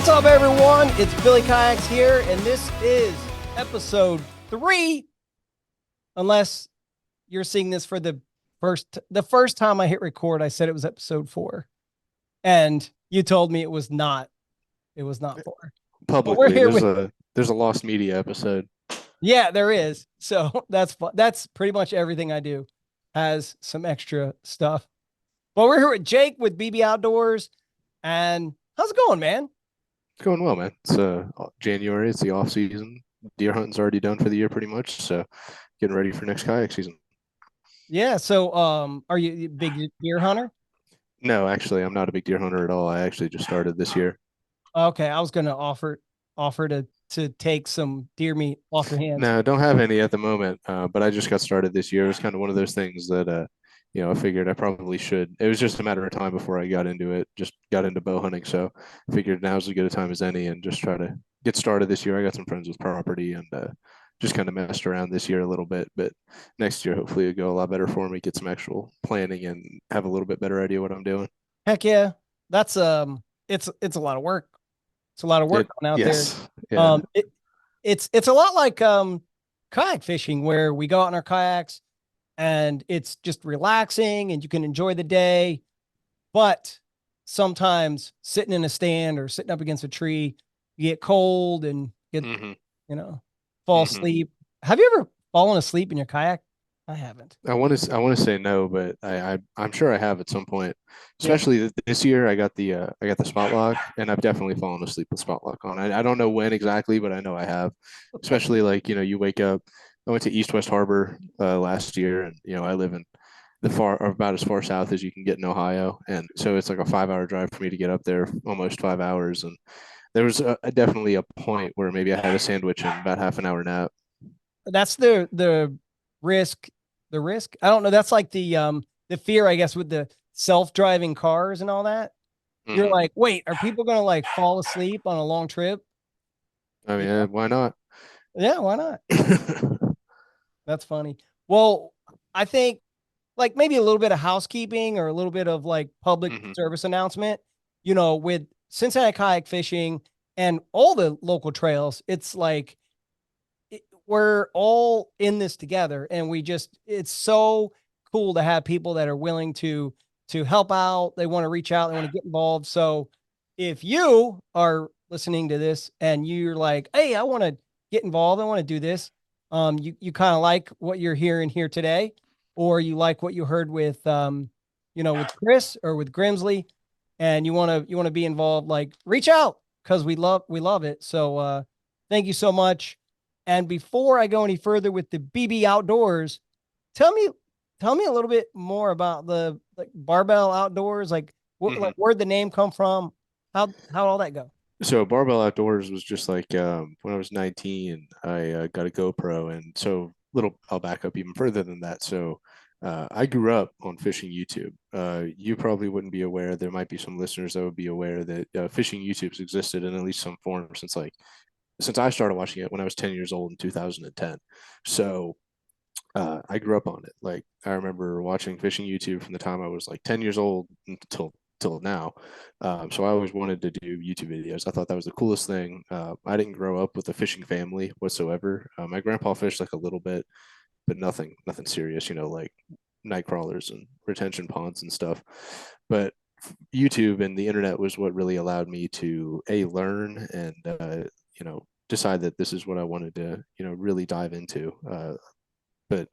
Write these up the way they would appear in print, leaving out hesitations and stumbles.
What's up, everyone? It's Billy Kayaks here, and this is episode 3. Unless you're seeing this for the first time I hit record, I said it was episode 4, and you told me it was not. It was not 4. But we're Publicly, here there's a lost media episode. Yeah, there is. So that's pretty much everything I do has some extra stuff. But we're here with Jake with BB Outdoors, and how's it going, man? It's going well, man. It's January. It's the off season. Deer hunting's already done for the year, pretty much. So, getting ready for next kayak season. Yeah. So, are you a big deer hunter? No, actually, I'm not a big deer hunter at all. I actually just started this year. Okay, I was gonna offer to take some deer meat off your hands. No, don't have any at the moment. But I just got started this year. It was kind of one of those things that I figured I probably should. It was just a matter of time before I got into it. Just got into bow hunting, so I figured now's as good a time as any, and just try to get started this year. I got some friends with property, and just kind of messed around this year a little bit. But next year, hopefully, it'll go a lot better for me. Get some actual planning and have a little bit better idea what I'm doing. Heck yeah, that's it's a lot of work. It's a lot of work It, going out there. yes, yeah. It's a lot like kayak fishing, where we go out in our kayaks and it's just relaxing and you can enjoy the day. But sometimes sitting in a stand or sitting up against a tree, you get cold and get, hmm you know, fall hmm asleep. Have you ever fallen asleep in your kayak? I haven't. I want to say no, but I'm sure I have at some point. Yeah. Especially this year, I got the spot lock, and I've definitely fallen asleep with spot lock on. I don't know when exactly, but I know I have. Especially like you wake up. I went to East West Harbor last year, and I live in the far or about as far south as you can get in Ohio, and so it's like a 5 hour drive for me to get up there, almost 5 hours. And there was definitely a point where maybe I had a sandwich and about half an hour nap. That's the risk. The risk. I don't know. That's like the fear, I guess, with the self-driving cars and all that. You're hmm like, wait, are people gonna like fall asleep on a long trip? I mean, You know? why not? Yeah, why not? That's funny. Well, I think like maybe a little bit of housekeeping or a little bit of like public hmm service announcement, with Cincinnati kayak fishing and all the local trails, it's like we're all in this together, and it's so cool to have people that are willing to help out. They want to reach out, they want to get involved. So if you are listening to this and you're like, hey, I want to get involved, I want to do this, you kind of like what you're hearing here today, or you like what you heard with with Chris or with Grimsley, and you want to be involved, like reach out, because we love it. So thank you so much. And before I go any further with the BB Outdoors, tell me tell me a little bit more about the like Barbell Outdoors, like hmm where'd the name come from? How all that go? So Barbell Outdoors was just like when I was 19, I got a GoPro, and so little. I'll back up even further than that. So I grew up on fishing YouTube. You probably wouldn't be aware. There might be some listeners that would be aware that fishing YouTube's existed in at least some form since I started watching it when I was 10 years old in 2010. So I grew up on it. Like I remember watching fishing YouTube from the time I was like 10 years old until till now. So I always wanted to do YouTube videos. I thought that was the coolest thing. I didn't grow up with a fishing family whatsoever. My grandpa fished like a little bit, but nothing serious. Like night crawlers and retention ponds and stuff. But YouTube and the internet was what really allowed me to learn and decide that this is what I wanted to really dive into. But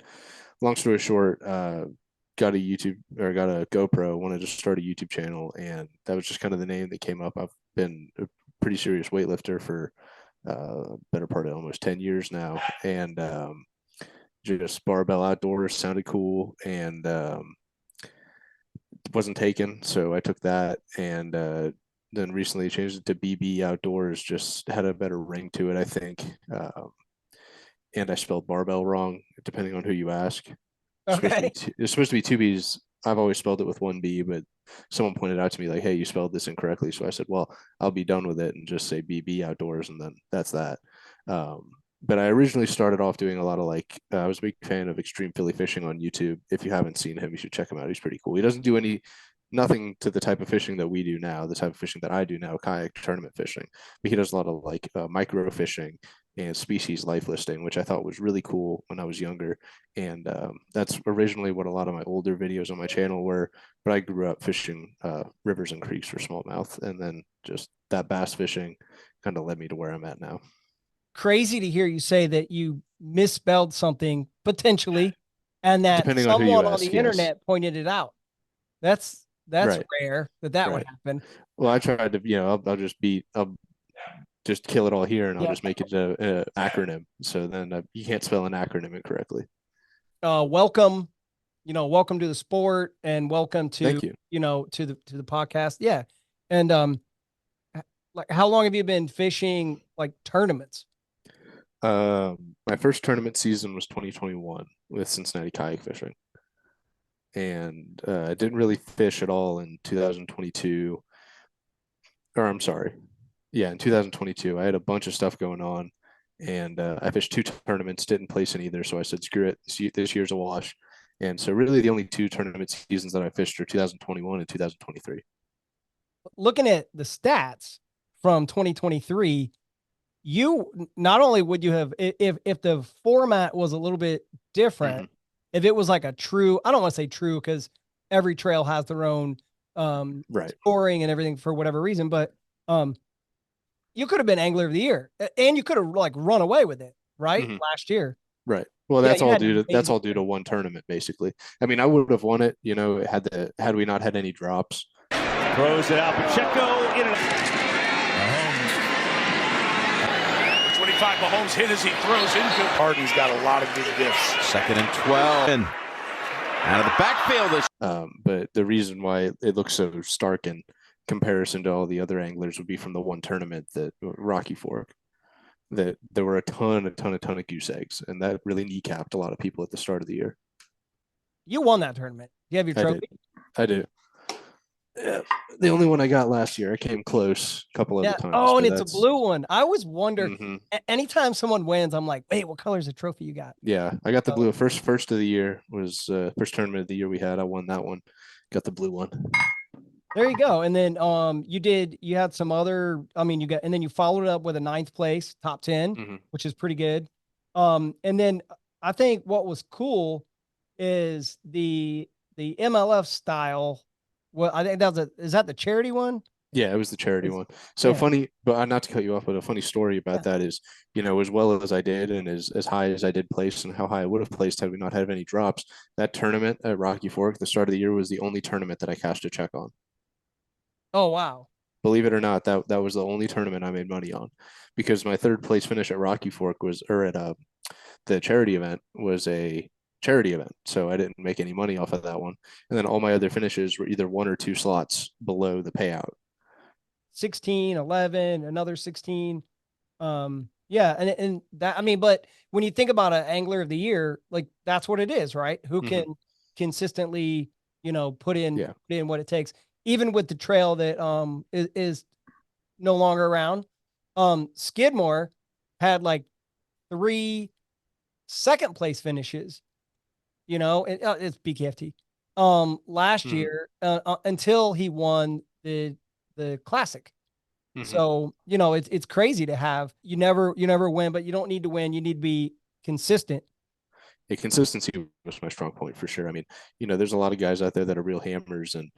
long story short, got a GoPro, wanted to start a YouTube channel, and that was just kind of the name that came up. I've been a pretty serious weightlifter for better part of almost 10 years now, and just barbell outdoors sounded cool, and wasn't taken, so I took that, and then recently changed it to BB Outdoors. Just had a better ring to it, I think. And I spelled barbell wrong, depending on who you ask. Okay. It's supposed to be two B's. I've always spelled it with one B, but someone pointed out to me like, "Hey, you spelled this incorrectly." So I said, "Well, I'll be done with it and just say BB Outdoors, and then that's that." But I originally started off doing a lot of like I was a big fan of Extreme Philly Fishing on YouTube. If you haven't seen him, you should check him out. He's pretty cool. He doesn't do any nothing to the type of fishing that we do now, the type of fishing that I do now, kayak tournament fishing. But he does a lot of like micro fishing and species life listing, which I thought was really cool when I was younger. And that's originally what a lot of my older videos on my channel were. But I grew up fishing rivers and creeks for smallmouth, and then just that bass fishing kind of led me to where I'm at now. Crazy to hear you say that you misspelled something potentially, and that Depending on who you someone on the ask, yes. internet pointed it out. That's Right, rare that would right. happen. Well, I tried to, I'll just kill it all here, and I'll Yeah. just make it a acronym. So then you can't spell an acronym incorrectly. Welcome, welcome to the sport, and welcome to Thank you. to the podcast. Yeah, and like, how long have you been fishing like tournaments? My first tournament season was 2021 with Cincinnati kayak fishing, and I didn't really fish at all in 2022. Or I'm sorry, yeah, in 2022, I had a bunch of stuff going on, and I fished two tournaments, didn't place in either. So I said, screw it, this year's a wash. And so really, the only two tournament seasons that I fished are 2021 and 2023. Looking at the stats from 2023, you not only would you have, if the format was a little bit different, Mm-hmm. if it was like a true, I don't want to say true because every trail has their own Right. scoring and everything for whatever reason, but um you could have been angler of the year and you could have like run away with it, right? Mm-hmm. Last year. Right. Well, Yeah, you had an that's amazing all due year. to one tournament, basically. I mean, I would have won it, had we not had any drops. Throws it out. Pacheco in it. Mahomes. 25. Mahomes hit as he throws into. Harden's got a lot of good gifts. 2nd and 12. And out of the backfield. But the reason why it looks so stark in comparison to all the other anglers would be from the one tournament, that Rocky Fork, that there were a ton of goose eggs, and that really kneecapped a lot of people at the start of the year. You won that tournament. You have your trophy. I did. Yeah, the only one I got last year. I came close a couple other times. Oh, and it's a blue one. I always wonder. Mm-hmm. Anytime someone wins, I'm like, wait, what color is the trophy you got? Yeah, I got the blue. First of the year was first tournament of the year we had. I won that one. Got the blue one. There you go. And then you had some other, and then you followed it up with a 9th place, top 10, Mm-hmm. which is pretty good. And then I think what was cool is the MLF style. Well, I think is that the charity one? Yeah, it was the charity one. So yeah. funny, but not to cut you off, but a funny story about that is, as well as I did and as high as I did place and how high I would have placed had we not had any drops, that tournament at Rocky Fork, the start of the year, was the only tournament that I cashed a check on. Oh, wow. Believe it or not, that was the only tournament I made money on, because my third place finish at Rocky Fork the charity event was a charity event. So I didn't make any money off of that one. And then all my other finishes were either one or two slots below the payout. 16, 11, another 16. Yeah. And that, but when you think about an angler of the year, like that's what it is, right? Who can consistently, put in what it takes, even with the trail that is no longer around. Skidmore had like 3 second place finishes, it's BKFT. Last year until he won the classic. So, it's crazy to have, you never win, but you don't need to win. You need to be consistent. Consistency was my strong point for sure. I mean, there's a lot of guys out there that are real hammers and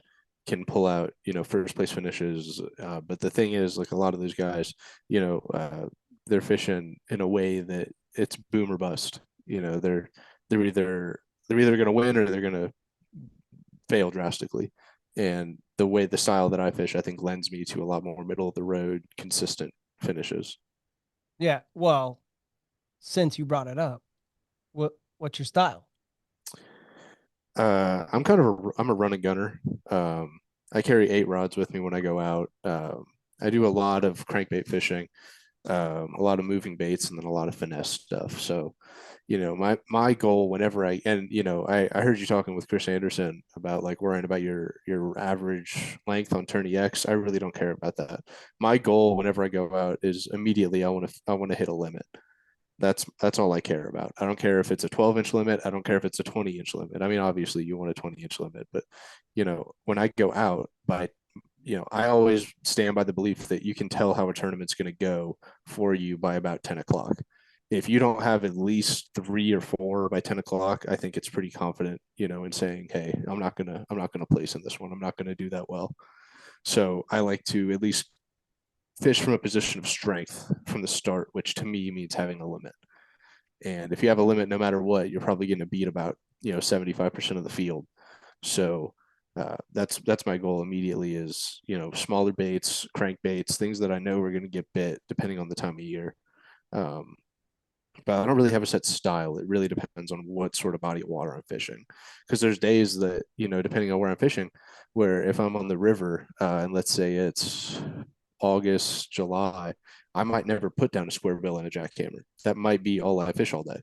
can pull out, first place finishes. But the thing is, like, a lot of those guys, they're fishing in a way that it's boom or bust. They're either going to win or they're going to fail drastically. And the style that I fish, I think, lends me to a lot more middle of the road, consistent finishes. Yeah. Well, since you brought it up, what's your style? I'm a run and gunner. I carry 8 rods with me when I go out. I do a lot of crankbait fishing, a lot of moving baits, and then a lot of finesse stuff. So, my goal whenever I heard you talking with Chris Anderson about like worrying about your average length on Tourney X. I really don't care about that. My goal whenever I go out is immediately I want to hit a limit. That's all I care about. I don't care if it's a 12-inch limit. I don't care if it's a 20-inch limit. I mean, obviously you want a 20-inch limit, but when I go out I always stand by the belief that you can tell how a tournament's going to go for you by about 10 o'clock. If you don't have at least 3 or 4 by 10 o'clock, I think it's pretty confident, in saying, hey, I'm not gonna place in this one. I'm not gonna do that well. So I like to at least fish from a position of strength from the start, which to me means having a limit. And if you have a limit, no matter what, you're probably going to beat about 75% of the field. So that's my goal immediately is smaller baits, crankbaits, things that I know are going to get bit depending on the time of year. Um, but I don't really have a set style. It really depends on what sort of body of water I'm fishing. Because there's days that, depending on where I'm fishing, where if I'm on the river and let's say it's August, July, I might never put down a square bill and a jackhammer. That might be all I fish all day,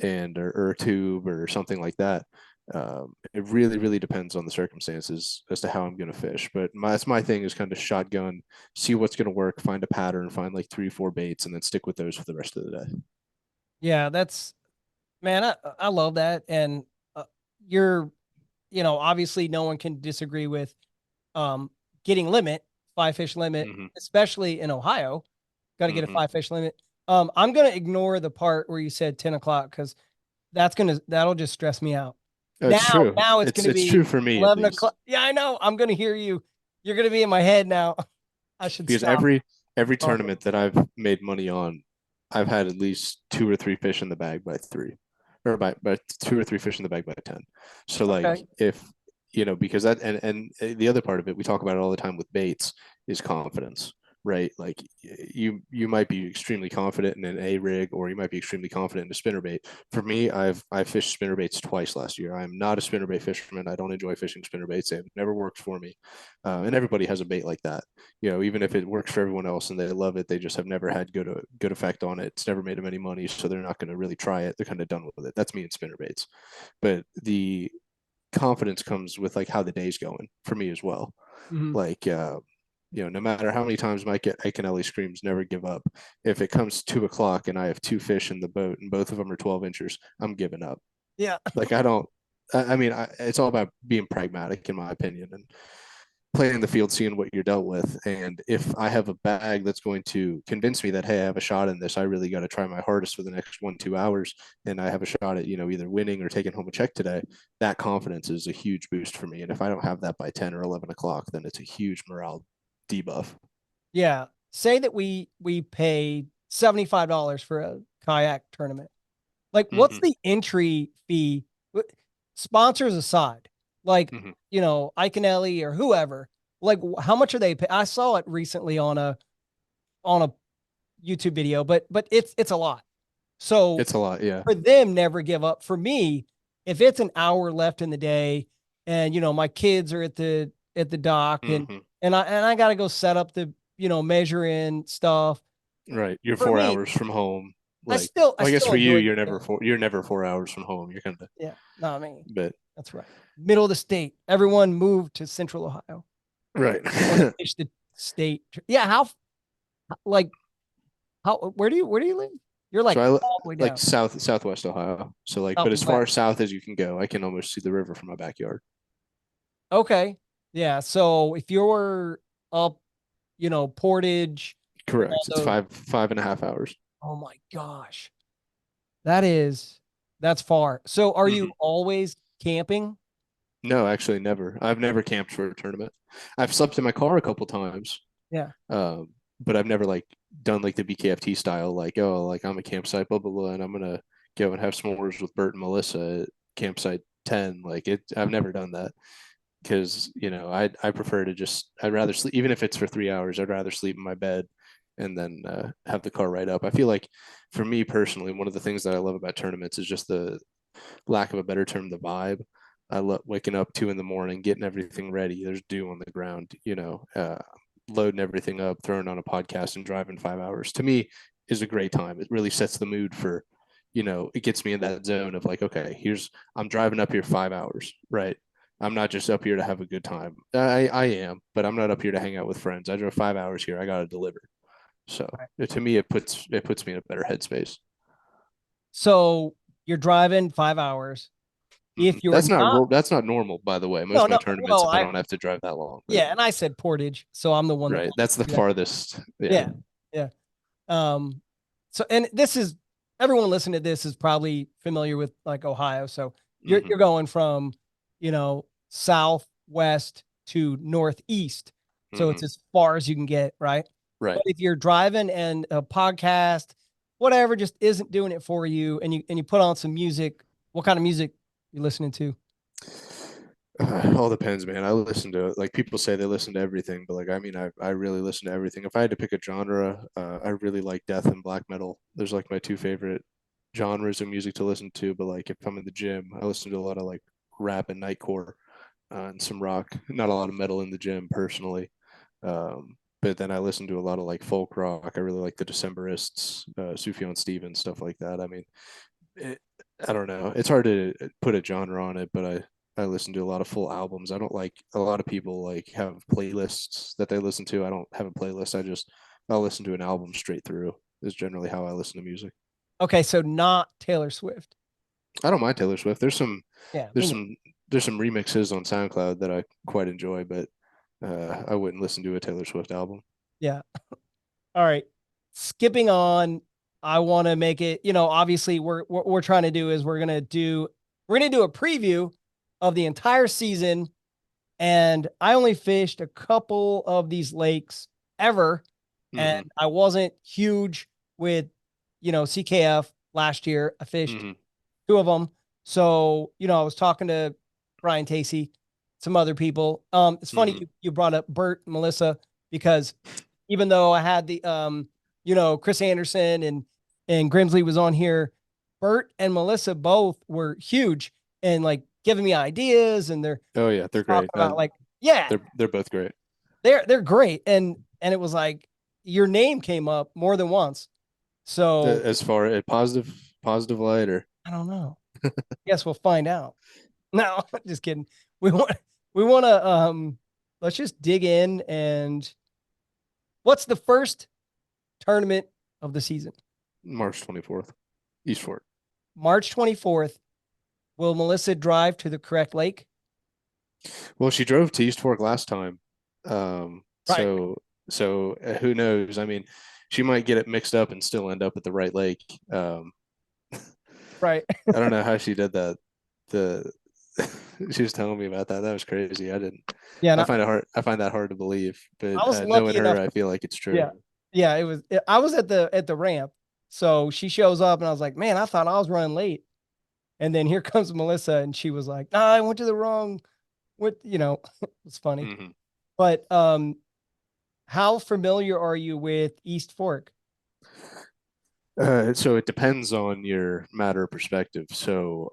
and or a tube or something like that. It really, really depends on the circumstances as to how I'm going to fish. But that's my thing is kind of shotgun, see what's going to work, find a pattern, find like 3 or 4 baits, and then stick with those for the rest of the day. Yeah, man, I love that. And you're, obviously no one can disagree with um, getting limit, 5 fish limit, Mm-hmm. especially in Ohio. Got to get a Mm-hmm. 5 fish limit. I'm going to ignore the part where you said 10 o'clock because that'll just stress me out. It's true. Now it's going to It's be true for me at 11 least. o'clock. Yeah, I know. I'm going to hear you. You're going to be in my head now. I should Because stop. every talking. tournament that I've made money on, I've had at least 2 or 3 fish in the bag by 3, or by 2 or 3 fish in the bag by 10. So like Okay. if because that and the other part of it we talk about it all the time with baits is confidence, right? Like you might be extremely confident in an A rig, or you might be extremely confident in a spinnerbait. For me, I've fished spinnerbaits twice last year. I'm not a spinnerbait fisherman. I don't enjoy fishing spinnerbaits. They've never worked for me, and everybody has a bait like that. Even if it works for everyone else and they love it, they just have never had good effect on it. It's never made them any money, so they're not going to really try it. They're kind of done with it. That's me in spinnerbaits, but the confidence comes with like how the day's going for me as well. Mhm. Like no matter how many times Mike Iaconelli screams never give up, if it comes 2 o'clock and I have 2 fish in the boat and both of them are 12 inchers, I'm giving up. Yeah. Like I mean, it's all about being pragmatic in my opinion, and playing the field, seeing what you're dealt with. And if I have a bag that's going to convince me that, hey, I have a shot in this, I really got to try my hardest for the next 1-2 hours, and I have a shot at, either winning or taking home a check today, that confidence is a huge boost for me. And if I don't have that by 10 or 11 o'clock, then it's a huge morale debuff. Yeah. Say that we pay $75 for a kayak tournament. Like, what's Mm-hmm. the entry fee? Sponsors aside, like, Mm-hmm. Iaconelli or whoever, like, how much are they pay? I saw it recently on a YouTube video, but it's a lot. So It's a lot. Yeah. for them, never give up. For me, if it's an hour left in the day and, my kids are at the dock and, Mm-hmm. I got to go set up the, measure in stuff. Right. You're For 4 hours me, from home. I Like, still, I well, I guess still for you, enjoy you're the never game. you're never 4 hours from home. You're kind of, Yeah. Not me. but That's right. Middle of the state. Everyone moved to Central Ohio. right. Fish the state. Yeah. Like, where do you live? You're like So all the way like down. southwest Ohio. So like, but as far Southwest. south as you can go, I can almost see the river from my backyard. Okay. Yeah. So if you're up, Portage, all Correct. It's those, 5.5 hours. oh my gosh. That's far. So are you Hmm. always camping? No, actually, never. I've never camped for a tournament. I've slept in my car a couple times, Yeah. but I've never like done like the BKFT style, like, oh, like I'm a campsite, blah blah blah, and I'm gonna go and have s'mores with Bert and Melissa at campsite 10. Like it, I've never done that because I prefer to just I'd rather sleep even if it's for 3 hours. I'd rather sleep in my bed and then have the car right up. I feel like for me personally, one of the things that I love about tournaments is just the lack of a better term, the vibe. I love waking up 2 in the morning, getting everything ready. There's dew on the ground, loading everything up, throwing on a podcast, and driving 5 hours. To me, is a great time. It really sets the mood for, it gets me in that zone of like, okay, I'm driving up here 5 hours, right? I'm not just up here to have a good time. I am, but I'm not up here to hang out with friends. I drove 5 hours here. I got to deliver. So Right. to me, it puts me in a better headspace. So you're driving 5 hours. If you're not, That's not normal, by the way. Most no, of my no. tournaments, Well, I don't have to drive that long. But yeah, and I said Portage, so I'm the one that right, wants that's the to do that. farthest. Yeah. Yeah, yeah. Um, so and this is everyone listening to this is probably familiar with like Ohio. So you're Hmm. going from, southwest to northeast. So it's Hmm. as far as you can get, right? Right. But if you're driving and a podcast, whatever, just isn't doing it for you, and you put on some music, what kind of music you listening to? All depends, man. I listen to, like, people say they listen to everything, but like I mean, I really listen to everything. If I had to pick a genre, I really like death and black metal. There's like my two favorite genres of music to listen to. But like if I'm in the gym, I listen to a lot of like rap and nightcore, and some rock. Not a lot of metal in the gym personally. But then I listen to a lot of like folk rock. I really like the Decemberists, Sufjan Stevens, stuff like that. I mean, it, I don't know. It's hard to put a genre on it, but I listen to a lot of full albums. I don't like a lot of people like have playlists that they listen to. I don't have a playlist. I'll listen to an album straight through. Is generally how I listen to music. Okay, so not Taylor Swift. I don't mind Taylor Swift. Yeah, There's some there's some remixes on SoundCloud that I quite enjoy, but I wouldn't listen to a Taylor Swift album. yeah. All right. Skipping on, I want to make it, obviously what we're trying to do is we're going to do a preview of the entire season, and I only fished a couple of these lakes ever, and Hmm. I wasn't huge with, CKF last year. I fished Hmm. two of them. So, I was talking to Brian Tacey, some other people. It's funny Hmm. you brought up Bert and Melissa, because even though I had the Chris Anderson and Grimsley was on here, Bert and Melissa both were huge and like giving me ideas, and they're Oh yeah, they're talking great. about like, yeah, They're both great. they're great. And it was like your name came up more than once. So As far as positive light, or I don't know. Guess we'll find out. No, just kidding. We want we want to let's just dig in. And what's the first tournament of the season? March 24th, East Fork. March 24th. Will Melissa drive to the correct lake? Well, she drove to East Fork last time. Um, Right. so who knows? I mean, she might get it mixed up and still end up at the right lake. Right. I don't know how she did that. The She was telling me about that. That was crazy. I didn't. Yeah, and I find it hard. I find that hard to believe. I But was knowing lucky her, enough. I feel like it's true. Yeah. Yeah, I was at the ramp. So she shows up and I was like, "Man, I thought I was running late." And then here comes Melissa and she was like, "Nah, I went to the wrong it's funny. Hmm. But how familiar are you with East Fork? So it depends on your matter of perspective. So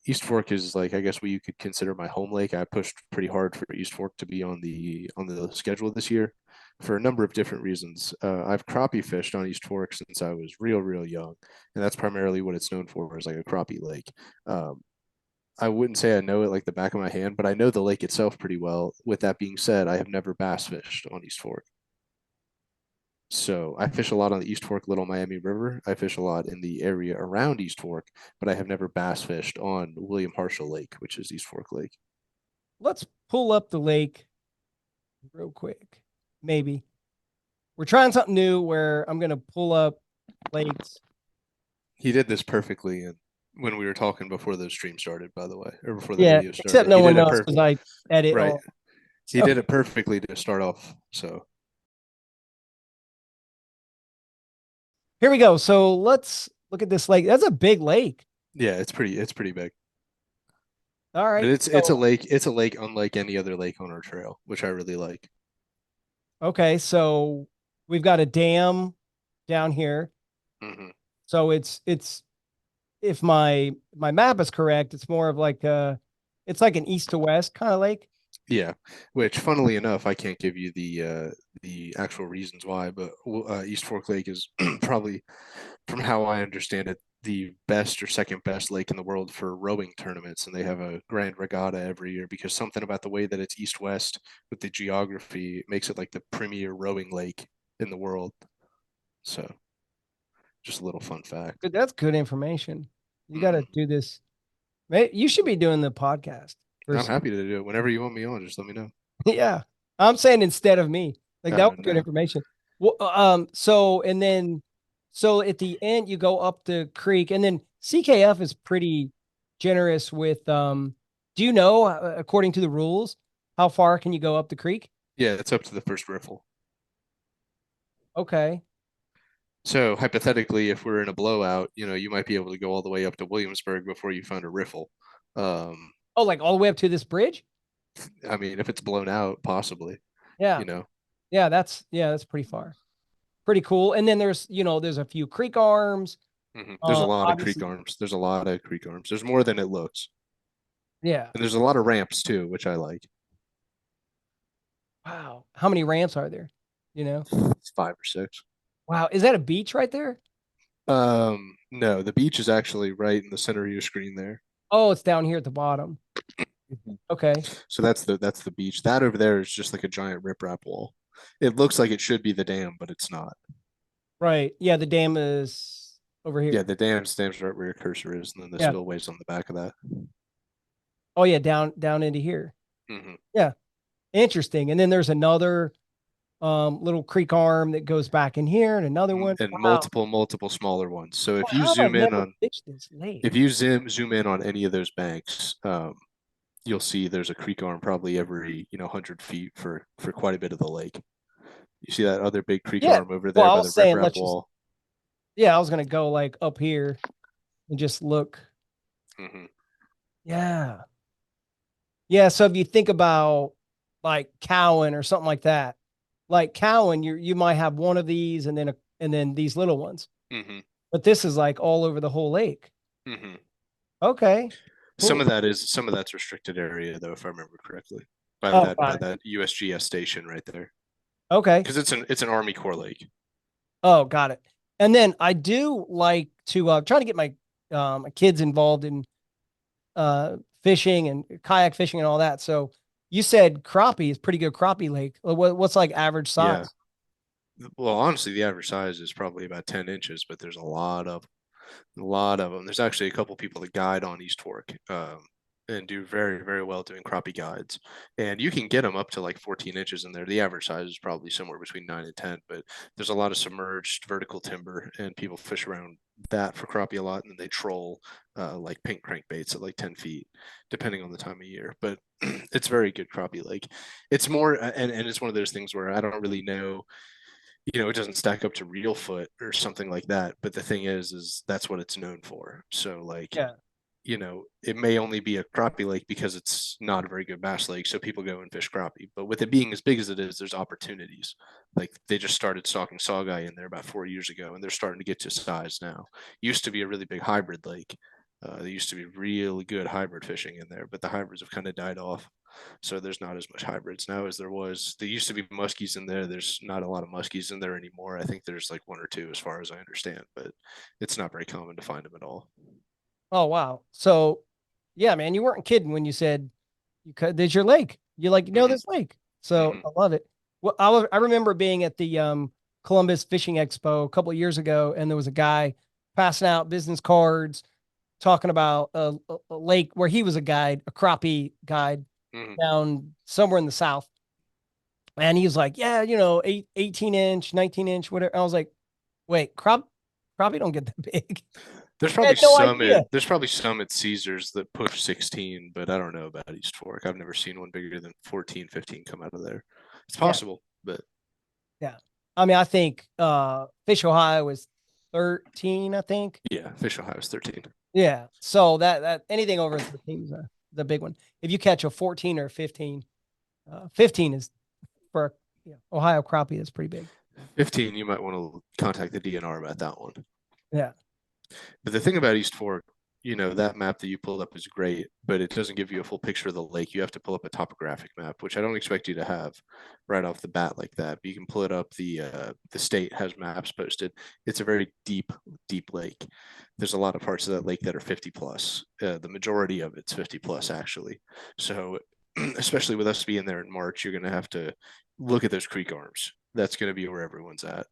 East Fork is like, I guess what you could consider my home lake. I pushed pretty hard for East Fork to be on the schedule this year for a number of different reasons. I've crappie fished on East Fork since I was real young, and that's primarily what it's known for, is like a crappie lake. Um, I wouldn't say I know it like the back of my hand, but I know the lake itself pretty well. With that being said, I have never bass fished on East Fork. So I fish a lot on the East Fork Little Miami River. I fish a lot in the area around East Fork, but I have never bass fished on William Harshall Lake, which is East Fork Lake. Let's pull up the lake real quick. Maybe. We're trying something new where I'm going to pull up lakes. He did this perfectly, and when we were talking before the stream started, by the way, or before the Yeah, video except started, no he one did it knows because I edit right. all. He So did it perfectly to start off. So here we go. So let's look at this lake. That's a big lake. yeah, it's pretty big. All But right. it's a lake. It's a lake unlike any other lake on our trail, which I really like. Okay. So we've got a dam down here. Hmm. So it's if my map is correct, it's more of like it's like an east to west kind of lake. Yeah, which funnily enough, I can't give you the actual reasons why, but East Fork Lake is probably, from how I understand it, the best or second best lake in the world for rowing tournaments, and they have a grand regatta every year because something about the way that it's east west with the geography makes it like the premier rowing lake in the world. So just a little fun fact. Good, that's good information. You got to do this. You should be doing the podcast. I'm happy to do it whenever you want me on. Just let me know. Yeah, I'm saying instead of me. Like that was good No. information. Well, so at the end you go up the creek, and then CKF is pretty generous with. Do you know, according to the rules, how far can you go up the creek? Yeah, it's up to the first riffle. Okay. So hypothetically, if we're in a blowout, you might be able to go all the way up to Williamsburg before you find a riffle. Oh, like all the way up to this bridge? I mean, if it's blown out, possibly, Yeah. you know. That's pretty far. Pretty cool. And then there's a few creek arms. There's a lot of creek Obviously, arms. There's a lot of creek arms. There's more than it looks. yeah. And there's a lot of ramps too, which I like. Wow. How many ramps are there? You know? It's 5 or 6. Wow. Is that a beach right there? No, the beach is actually right in the center of your screen there. Oh, it's down here at the bottom. Okay. So that's the beach. That over there is just like a giant riprap wall. It looks like it should be the dam, but it's not. Right. Yeah, the dam is over here. Yeah, the dam's right where your cursor is, and then the Yeah. spillway's on the back of that. Oh yeah, down into here. Mm-hmm. Yeah. Interesting. And then there's another little creek arm that goes back in here, and another one. And Wow. multiple smaller ones. So if Wow, you how have I zoom in never on fished this lake? if you zoom in on any of those banks, you'll see there's a creek arm probably every 100 feet for quite a bit of the lake. You see that other big creek Yeah. arm over Well, there I by was the saying riprap wall. yeah, I was gonna go like up here and just look. Mm-hmm. Yeah. Yeah. So if you think about like Cowan or something like that, like Cowan, you might have one of these and then these little ones. Mm-hmm. But this is like all over the whole lake. Mm-hmm. Okay. Some Cool. of that's restricted area though, if I remember correctly, by Oh, that got it. USGS station right there, Okay. because it's an Army Corps lake. Oh, got it. And then I do like to try to get my kids involved in fishing and kayak fishing and all that. So you said crappie is pretty good crappie lake. What's like average Yeah. size? Well, honestly, the average size is probably about 10 inches, but there's a lot of them. There's actually a couple people that guide on East Fork, and do very, very well doing crappie guides. And you can get them up to like 14 inches in there. The average size is probably somewhere between 9 and 10, but there's a lot of submerged vertical timber, and people fish around that for crappie a lot, and then they troll like pink crankbaits at like 10 feet, depending on the time of year. But it's very good crappie lake. It's more, and it's one of those things where I don't really know, it doesn't stack up to real foot or something like that. But the thing is that's what it's known for. So like, Yeah. it may only be a crappie lake because it's not a very good bass lake. So people go and fish crappie. But with it being as big as it is, there's opportunities. Like they just started stocking saugeye in there about 4 years ago, and they're starting to get to size now. Used to be a really big hybrid lake. There used to be really good hybrid fishing in there, but the hybrids have kind of died off. So there's not as much hybrids now as there was. There used to be muskies in there. There's not a lot of muskies in there anymore. I think there's like one or two as far as I understand, but it's not very common to find them at all. Oh wow. So yeah, man, you weren't kidding when you said there's your lake. You like Mhm. this lake. So Mhm. I love it. Well, I remember being at the Columbus Fishing Expo a couple of years ago, and there was a guy passing out business cards talking about a lake where he was a guide, a crappie guide Mhm. down somewhere in the south. And he was like, yeah, 18-inch, 19-inch, whatever. I was like, wait, crappie don't get that big. There's I probably had no some idea. at Caesars that push 16, but I don't know about East Fork. I've never seen one bigger than 14, 15 come out of there. It's Yeah. possible, but Yeah. I mean, I think Fish Ohio is 13, I think. yeah, Fish Ohio is 13. Yeah. So that anything over 13 is the big one. If you catch a 14 or 15, 15 is for Ohio crappie, that's pretty big. 15, you might want to contact the DNR about that one. Yeah. But the thing about East Fork, that map that you pulled up is great, but it doesn't give you a full picture of the lake. You have to pull up a topographic map, which I don't expect you to have right off the bat like that. But you can pull it up. The state has maps posted. It's a very deep, deep lake. There's a lot of parts of that lake that are 50 plus. The majority of it's 50 plus actually. So especially with us being there in March, you're going to have to look at those creek arms. That's going to be where everyone's at.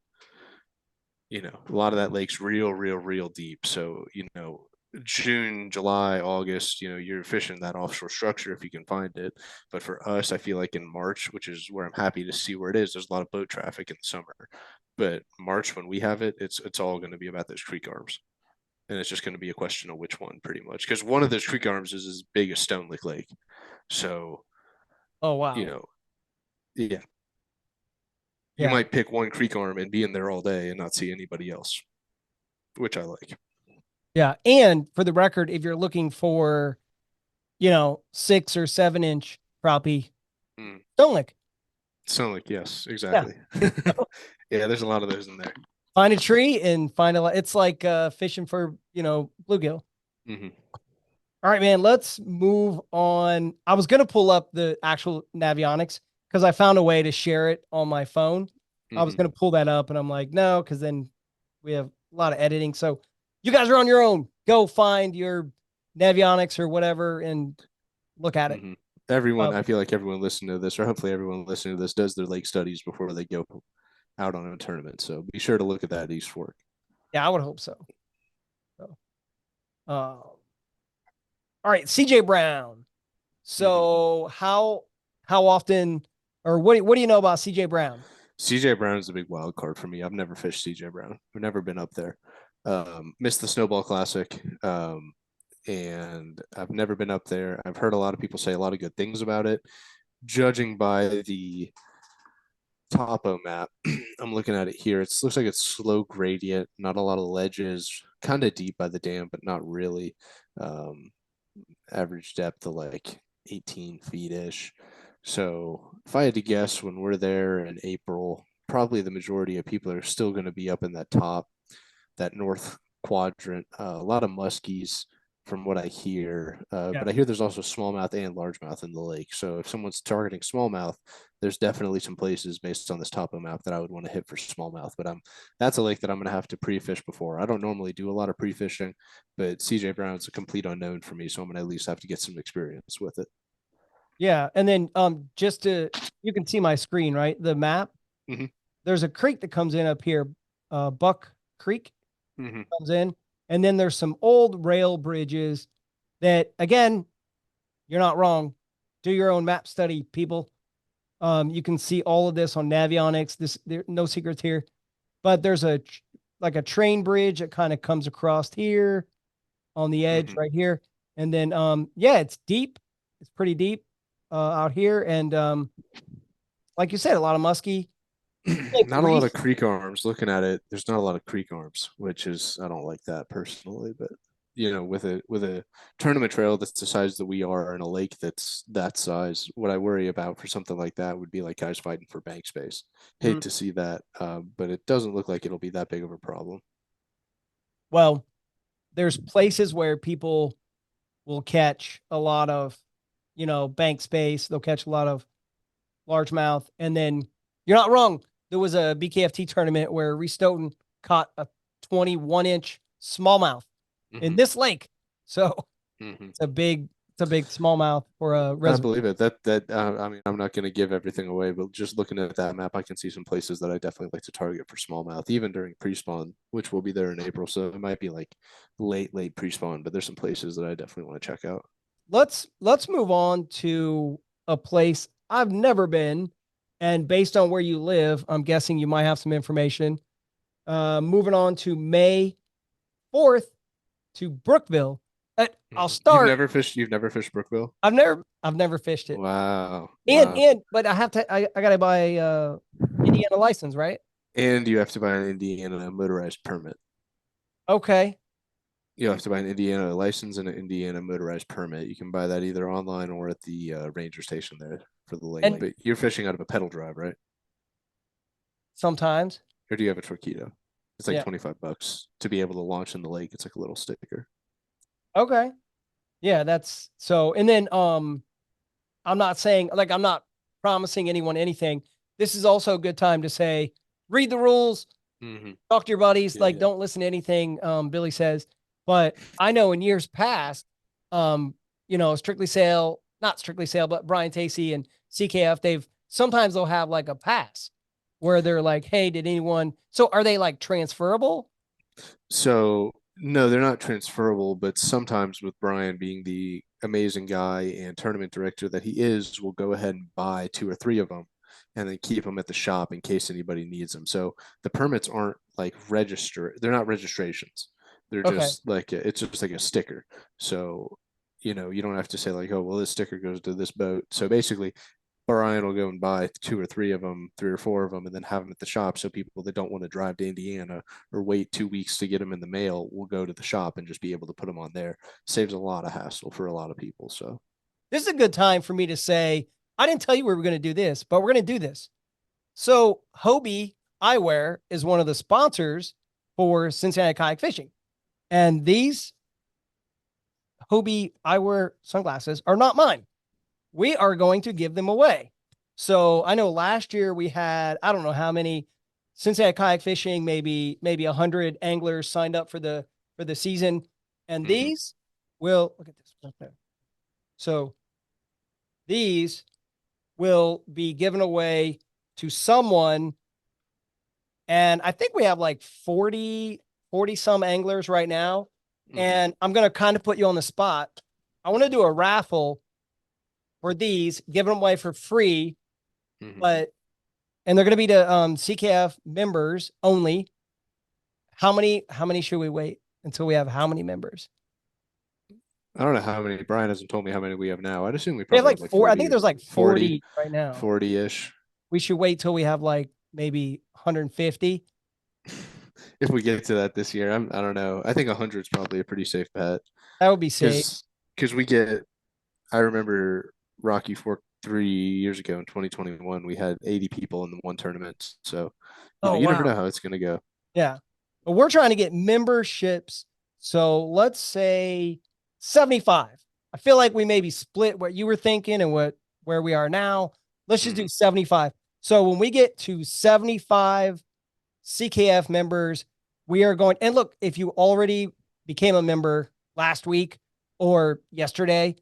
you know, a lot of that lake's real deep. So, you know, June, July, August, you know, you're fishing that offshore structure if you can find it. But for us, I feel like in March, which is where I'm happy to see where it is, there's a lot of boat traffic in the summer. But March, when we have it, it's all going to be about those creek arms. And it's just going to be a question of which one, pretty much. Because one of those creek arms is as big as Stone Lick Lake. So, Oh, you wow. know, yeah, you Yeah. might pick one creek arm and be in there all day and not see anybody else, which I like. Yeah. And for the record, if you're looking for, 6 or 7 inch crappie, Mm. Stone Lick. Stone Lick, yes, Yeah. exactly. Yeah, there's a lot of those in there. Find a tree and find it's like fishing for, bluegill. Mm-hmm. All right, man, let's move on. I was going to pull up the actual Navionics because I found a way to share it on my phone. I was Mm-hmm. going to pull that up and I'm like, no, because then we have a lot of editing. So you guys are on your own. Go find your Navionics or whatever and look at it. Mm-hmm. Everyone, Uh, I feel like everyone listening to this, or hopefully everyone listening to this, does their lake studies before they go out on a tournament. So be sure to look at that East Fork. yeah, I would hope so. So, all right, CJ Brown. Mm-hmm. So how often or what do you know about CJ Brown? CJ Brown is a big wild card for me. I've never fished CJ Brown. I've never been up there. Missed the Snowball Classic, and I've never been up there. I've heard a lot of people say a lot of good things about it. Judging by the topo map, I'm looking at it here. It looks like it's slow gradient, not a lot of ledges, kind of deep by the dam, but not really. Um, Average depth of like 18 feet ish. So if I had to guess, when we're there in April, probably the majority of people are still going to be up in that north quadrant. A lot of muskies from what I hear, Yeah. but I hear there's also smallmouth and largemouth in the lake. So if someone's targeting smallmouth, there's definitely some places based on this topo map that I would want to hit for smallmouth. But that's a lake that I'm going to have to pre-fish before. I don't normally do a lot of pre-fishing, but CJ Brown's a complete unknown for me, so I'm going to at least have to get some experience with it. Yeah, and then just to you can see my screen, right? The map. Mm-hmm. There's a creek that comes in up here, Buck Creek Mm-hmm. comes in, and then there's some old rail bridges that again, you're not wrong. Do your own map study, people. You can see all of this on Navionics. There no secrets here, but there's like a train bridge that kind of comes across here on the edge Mm-hmm. right here, and then yeah, it's deep. It's pretty deep out here, and like you said, a lot of muskie. Like Not a lot of reef. creek arms. Looking at it, there's not a lot of creek arms, which is I don't like that personally. But you know, with a tournament trail that's the size that we are and a lake that's that size, what I worry about for something like that would be like guys fighting for bank space. Hate Mhm. to see that, but it doesn't look like it'll be that big of a problem. Well, there's places where people will catch a lot of, bank space. They'll catch a lot of largemouth. And then you're not wrong. There was a BKFT tournament where Reese Stoughton caught a 21-inch smallmouth in Mm-hmm. this lake. So Mm-hmm. it's a big smallmouth for a I reservoir. believe it. I mean, I'm not going to give everything away, but just looking at that map, I can see some places that I definitely like to target for smallmouth, even during pre-spawn, which will be there in April. So it might be like late pre-spawn, but there's some places that I definitely want to check out. Let's move on to a place I've never been. And based on where you live, I'm guessing you might have some information. Moving on to May 4th to Brookville. I'll start. You've never fished Brookville? I've never fished it. Wow. And Wow. but I gotta buy Indiana license, right? And you have to buy an Indiana motorized permit. Okay. You have to buy an Indiana license and an Indiana motorized permit. You can buy that either online or at the ranger station there for the lake. And But you're fishing out of a pedal drive, right? sometimes. Or do you have a Torpedo? It's like Yeah. $25 to be able to launch in the lake. It's like a little sticker. Okay. Yeah, that's so and then I'm not saying like I'm not promising anyone anything. This is also a good time to say read the rules, Mm-hmm. talk to your buddies, Yeah, like yeah. don't listen to anything Billy says. But I know in years past, um, not strictly sale, but Brian Tacey and CKF, they'll have like a pass. where they're like, hey, did anyone? So are they like transferable? So no, they're not transferable, but sometimes with Brian being the amazing guy and tournament director that he is, we'll go ahead and buy 2 or 3 of them and then keep them at the shop in case anybody needs them. So the permits aren't like they're not registrations. They're Okay. just like it's just like a sticker. So, you know, you don't have to say like, oh, well, this sticker goes to this boat. So basically, Brian will go and buy 2 or 3 of them, 3 or 4 of them, and then have them at the shop. So people that don't want to drive to Indiana or wait 2 weeks to get them in the mail will go to the shop and just be able to put them on there. Saves a lot of hassle for a lot of people. So This is a good time for me to say, I didn't tell you we were going to do this, but we're going to do this. So Hobie Eyewear is one of the sponsors for Cincinnati Kayak Fishing. And these Hobie Eyewear sunglasses are not mine. We are going to give them away. So I know last year we had, I don't know how many Cincinnati Kayak Fishing, maybe 100 anglers signed up for the season. And these will, look at this right there. So these will be given away to someone. And I think we have like 40 some anglers right now. And I'm going to kind of put you on the spot. I want to do a raffle for these, giving them away for free, and they're going to be to CKF members only. How many should we wait until we have how many members? I don't know how many. Brian hasn't told me how many we have now. I'd assume we We have probably like have like 4. I 40, think there's like 40 right now. 40-ish. We should wait till we have like maybe 150. If we get to that this year, I don't know. I think 100 is probably a pretty safe bet. That would be safe. Because I remember Rocky Fork 3 years ago in 2021, we had 80 people in the one tournament. So, you never know how it's going to go. Yeah. But we're trying to get memberships. So let's say 75. I feel like we maybe split what you were thinking and where we are now. Let's just do 75. So when we get to 75 CKF members, we are going, and look, if you already became a member last week or yesterday,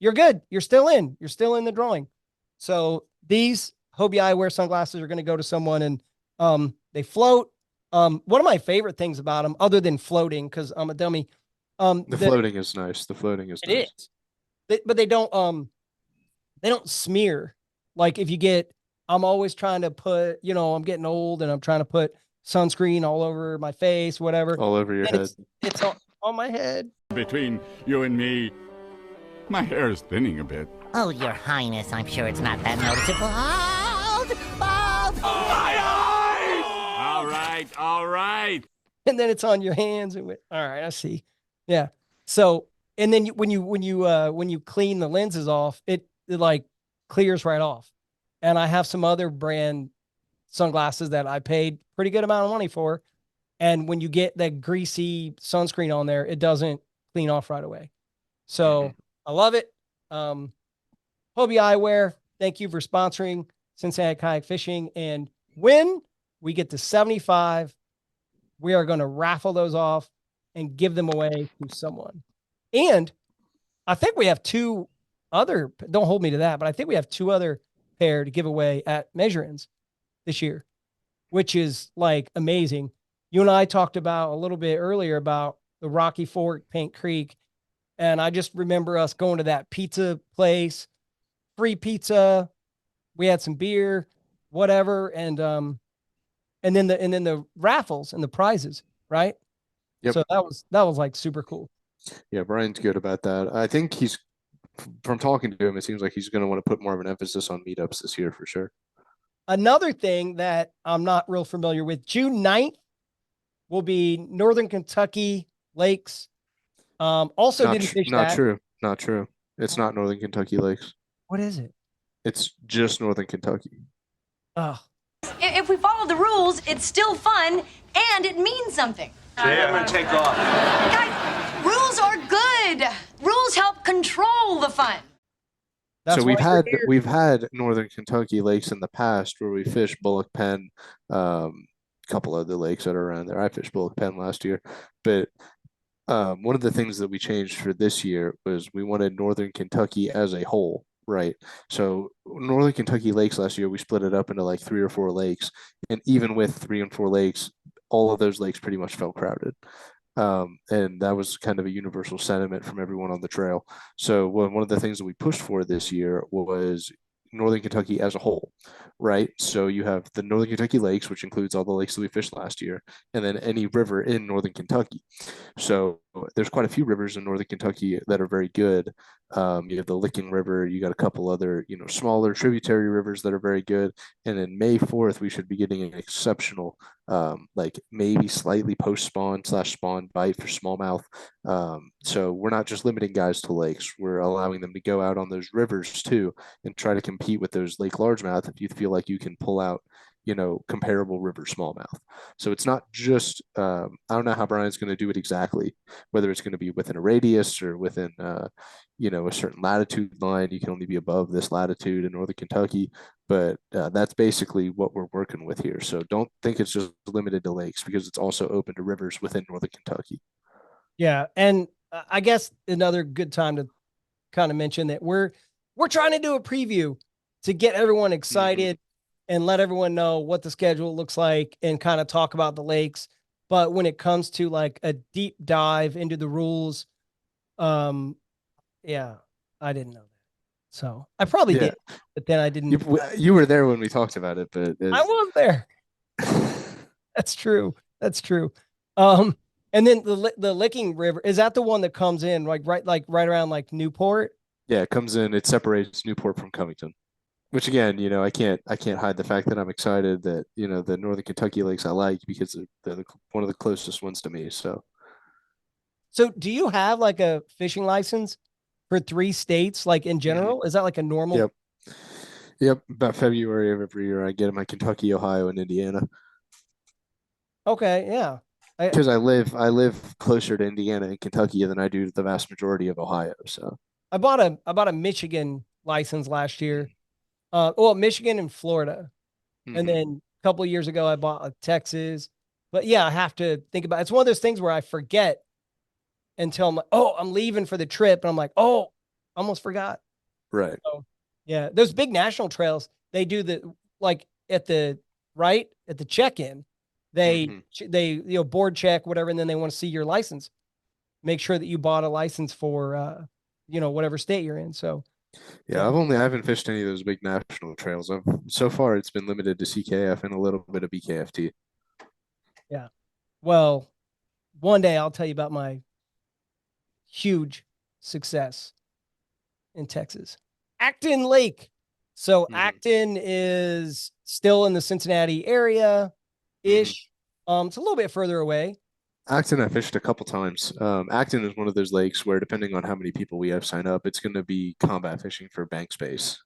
you're good. You're still in the drawing. So these Hobie Eyewear sunglasses are going to go to someone, and they float. One of my favorite things about them, other than floating, because I'm a dummy. The floating is nice. The floating is nice. But they don't smear. Like if you get, I'm always trying to put, I'm getting old and I'm trying to put sunscreen all over my face, whatever. All over your head. It's on my head. Between you and me, my hair is thinning a bit. Oh, Your Highness, I'm sure it's not that noticeable. Bald! My eyes! All right. And then it's on your hands. All right, I see. Yeah. So, and then when you clean the lenses off, it like clears right off. And I have some other brand sunglasses that I paid pretty good amount of money for. And when you get that greasy sunscreen on there, it doesn't clean off right away. So I love it. Hobie Eyewear, thank you for sponsoring Cincinnati Kayak Fishing. And when we get to 75, we are going to raffle those off and give them away to someone. And I think we have 2 other, don't hold me to that, but I think we have 2 other pair to give away at Measure-Ins this year, which is like amazing. You and I talked about a little bit earlier about the Rocky Fork, Paint Creek. And I just remember us going to that pizza place, free pizza. We had some beer, whatever. And then the raffles and the prizes, right? Yep. So that was like super cool. Yeah, Brian's good about that. I think from talking to him, it seems like he's going to want to put more of an emphasis on meetups this year for sure. Another thing that I'm not real familiar with, June 9th will be Northern Kentucky Lakes. Also didn't fish that. Not true. It's not Northern Kentucky Lakes. What is it? It's just Northern Kentucky. Oh. If we follow the rules, it's still fun and it means something. Jay, I'm gonna take off. Guys, rules are good. Rules help control the fun. That's so why we've had Northern Kentucky lakes in the past where we fished Bullock Pen, a couple of the lakes that are around there. I fished Bullock Pen last year, but one of the things that we changed for this year was we wanted Northern Kentucky as a whole, right? So Northern Kentucky lakes last year, we split it up into like 3 or 4 lakes, and even with 3 and 4 lakes, all of those lakes pretty much felt crowded. And that was kind of a universal sentiment from everyone on the trail. So one of the things that we pushed for this year was Northern Kentucky as a whole, right? So you have the Northern Kentucky lakes, which includes all the lakes that we fished last year, and then any river in Northern Kentucky. So there's quite a few rivers in Northern Kentucky that are very good. You have the Licking River. You got a couple other, smaller tributary rivers that are very good. And then May 4th, we should be getting an exceptional, like maybe slightly post spawn/spawn bite for smallmouth. So we're not just limiting guys to lakes. We're allowing them to go out on those rivers too and try to compete with those lake largemouth if you feel like you can pull out comparable river smallmouth. So it's not just I don't know how Brian's going to do it exactly, whether it's going to be within a radius or within a certain latitude line. You can only be above this latitude in Northern Kentucky, but that's basically what we're working with here. So don't think it's just limited to lakes, because it's also open to rivers within Northern Kentucky. Yeah, and I guess another good time to kind of mention that we're trying to do a preview to get everyone excited and let everyone know what the schedule looks like and kind of talk about the lakes. But when it comes to like a deep dive into the rules, yeah, I didn't know that. So I probably Yeah. did, but then I didn't. You were there when we talked about it, but I was there. That's true. That's true. And then the Licking River, is that the one that comes in like right around like Newport? yeah, it comes in. It separates Newport from Covington. Which again, I can't hide the fact that I'm excited that the Northern Kentucky lakes I like, because they're one of the closest ones to me. So do you have like a fishing license for 3 states, like in general? Is that like a normal? Yep, yep. About February of every year, I get in my Kentucky, Ohio, and Indiana, Okay, yeah. because I live closer to Indiana and Kentucky than I do to the vast majority of Ohio. So I bought a Michigan license last year. Well, Michigan and Florida. And then a couple of years ago I bought a Texas. But yeah, I have to think about it. It's one of those things where I forget until I'm like, oh, I'm leaving for the trip. And I'm like, oh, almost forgot. right, So yeah, those big national trails, they do like at the check-in, they board check whatever, and then they want to see your license. Make sure that you bought a license for whatever state you're in. So yeah. I haven't fished any of those big national trails. So far it's been limited to CKF and a little bit of BKFT. yeah. Well, one day I'll tell you about my huge success in Texas. Acton Lake. So Acton is still in the Cincinnati area ish. It's a little bit further away. Acton, I fished a couple times. Acton is one of those lakes where, depending on how many people we have sign up, it's going to be combat fishing for bank space.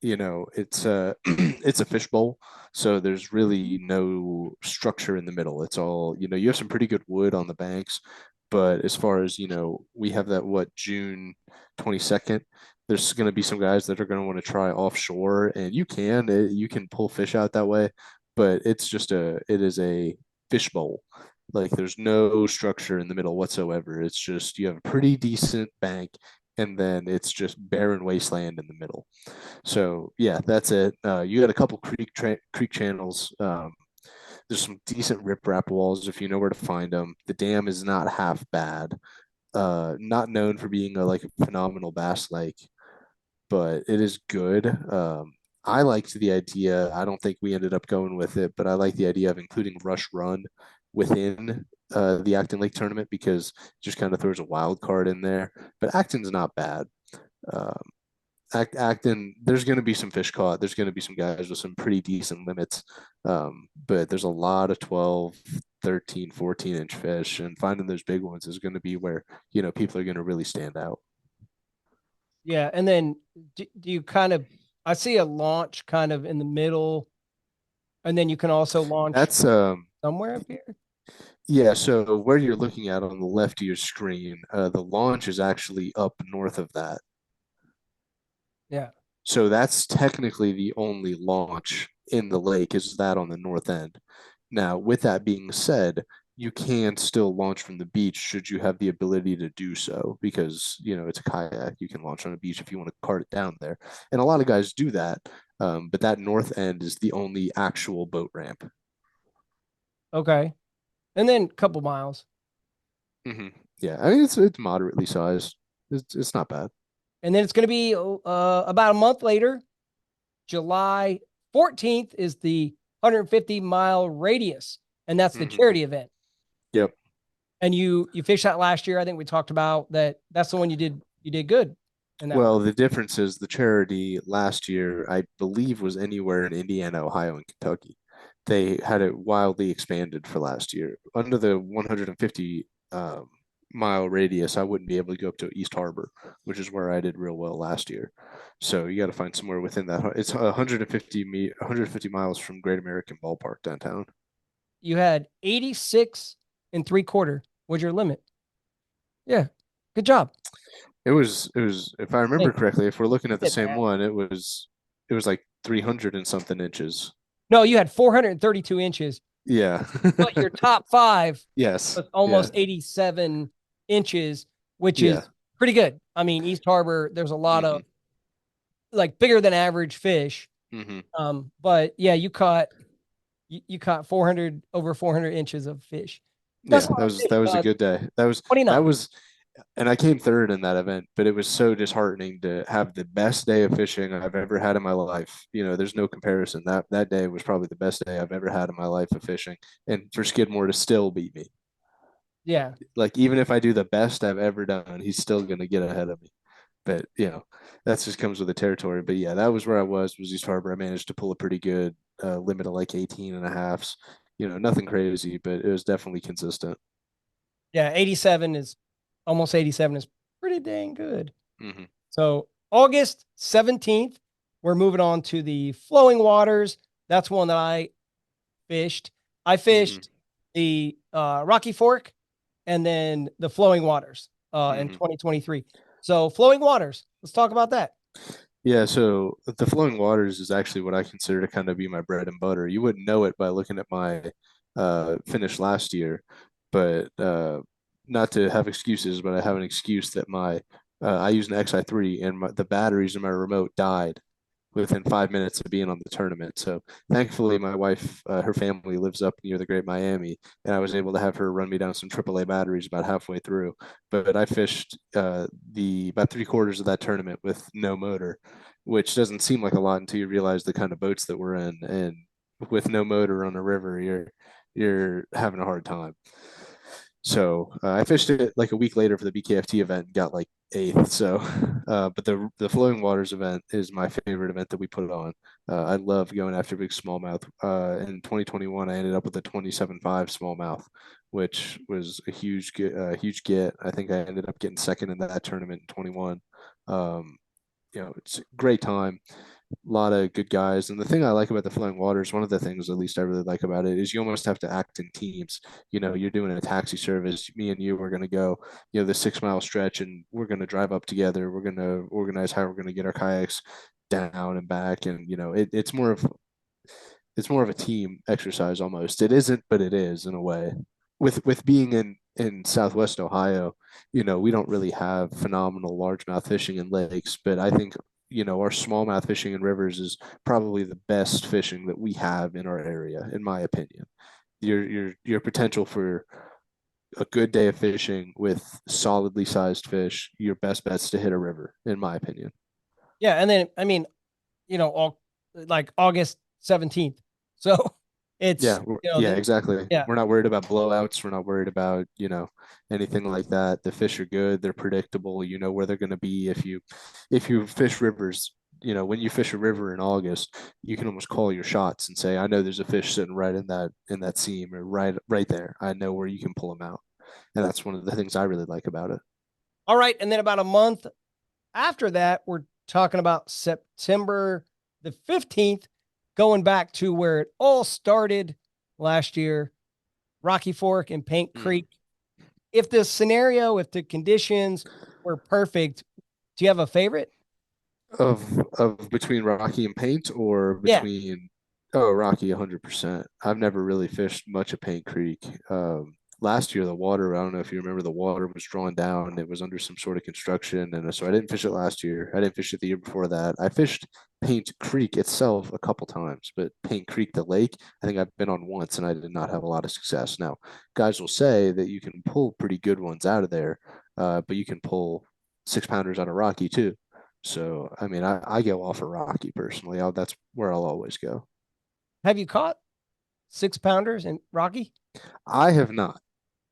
It's it's a fishbowl, so there's really no structure in the middle. It's all, you have some pretty good wood on the banks, but as far as, we have that June 22nd. There's going to be some guys that are going to want to try offshore, and you can pull fish out that way, but it is a fishbowl. Like, there's no structure in the middle whatsoever. It's just, you have a pretty decent bank, and then it's just barren wasteland in the middle. So yeah, that's it. You got a couple creek channels. There's some decent riprap walls if you know where to find them. The dam is not half bad. Not known for being a phenomenal bass lake, but it is good. I liked the idea. I don't think we ended up going with it, but I like the idea of including Rush Run within the Acton Lake tournament, because it just kind of throws a wild card in there. But Acton's not bad. Um, Acton, there's going to be some fish caught. There's going to be some guys with some pretty decent limits. But there's a lot of 12, 13, 14-inch fish, and finding those big ones is going to be where, people are going to really stand out. Yeah. And then do you I see a launch kind of in the middle, and then you can also launch That's somewhere up here. Yeah, so where you're looking at on the left of your screen, the launch is actually up north of that. Yeah. So that's technically the only launch in the lake, is that on the north end. Now, with that being said, you can still launch from the beach should you have the ability to do so, because it's a kayak. You can launch on a beach if you want to cart it down there, and a lot of guys do that. But that north end is the only actual boat ramp. Okay. And then a couple miles. Yeah, I mean it's moderately sized. It's not bad. And then it's going to be about a month later, July 14th is the 150-mile radius, and that's the charity event. Yep. And you fished that last year. I think we talked about that. That's the one you did good in that Well, one. the difference is the charity last year, I believe, was anywhere in Indiana, Ohio, and Kentucky. They had it wildly expanded for last year. Under the 150 mile radius, I wouldn't be able to go up to East Harbor, which is where I did real well last year. So you got to find somewhere within that. It's 150 miles from Great American Ballpark downtown. You had 86 and 3/4 was your limit. Yeah. Good job. It was if I remember correctly, if we're looking at the Did same math. one, it was like 300 and something inches. No, you had 432 inches, Yeah. but your top 5 Yes. was almost Yeah. 87 inches, which Yeah. is pretty good. I mean, East Harbor, there's a lot of Mm-hmm. like bigger than average fish. Mm-hmm. But yeah, you caught 400 over 400 inches of fish. Yeah, That's a lot of fish. that was a good day. That 29. was, and I came third in that event, but it was so disheartening to have the best day of fishing I've ever had in my life. There's no comparison. That day was probably the best day I've ever had in my life of fishing, and for Skidmore to still beat me. Yeah. Like, even if I do the best I've ever done, he's still gonna get ahead of me. But that just comes with the territory. But yeah, that was where I was East Harbor. I managed to pull a pretty good limit of like 18 and a halves. Nothing crazy, but it was definitely consistent. Yeah. 87 is almost 87 is pretty dang good. Mm-hmm. So August 17th, we're moving on to the flowing waters. That's one that I fished. I fished the Rocky Fork and then the flowing waters in 2023. So flowing waters, let's talk about that. Yeah, so the flowing waters is actually what I consider to kind of be my bread and butter. You wouldn't know it by looking at my finish last year, but not to have excuses, but I have an excuse that I use an XI3 and the batteries in my remote died within 5 minutes of being on the tournament. So thankfully, my wife, her family lives up near the Great Miami, and I was able to have her run me down some AAA batteries about halfway through. But I fished the about 3/4 of that tournament with no motor, which doesn't seem like a lot until you realize the kind of boats that we're in. And with no motor on a river, you're having a hard time. So I fished it like a week later for the BKFT event and got like 8th. So, but the Flowing Waters event is my favorite event that we put on. I love going after big smallmouth. In 2021, I ended up with a 27.5 smallmouth, which was a huge get. I think I ended up getting second in that tournament in 21. It's a great time. A lot of good guys. And the thing I like about the Flowing Waters, one of the things at least I really like about it, is you almost have to act in teams. You're doing a taxi service. Me and you are going to go, the 6 mile stretch, and we're going to drive up together. We're going to organize how we're going to get our kayaks down and back. And, it's more of a team exercise almost. It isn't, but it is in a way. With being in Southwest Ohio, we don't really have phenomenal largemouth fishing in lakes, but I think our smallmouth fishing in rivers is probably the best fishing that we have in our area, in my opinion. Your potential for a good day of fishing with solidly sized fish, your best bet's to hit a river, in my opinion. Yeah. And then, I mean, all like August 17th. So it's, exactly. Yeah. We're not worried about blowouts. We're not worried about, anything like that. The fish are good. They're predictable. You know where they're going to be. If you fish rivers, when you fish a river in August, you can almost call your shots and say, I know there's a fish sitting right in that seam, or right there. I know where you can pull them out. And that's one of the things I really like about it. All right. And then about a month after that, we're talking about September the 15th, going back to where it all started last year, Rocky Fork and Paint Creek. If the conditions were perfect, do you have a favorite? Of between Rocky and Paint, or between Rocky 100%. I've never really fished much of Paint Creek. last year, the water, I don't know if you remember, the water was drawn down. It was under some sort of construction. And so I didn't fish it last year. I didn't fish it the year before that. I fished Paint Creek itself a couple times, but Paint Creek, the lake, I think I've been on once and I did not have a lot of success. Now, guys will say that you can pull pretty good ones out of there, but you can pull 6 pounders out of Rocky too. So, I mean, I go off of Rocky personally. That's where I'll always go. Have you caught 6 pounders in Rocky? I have not.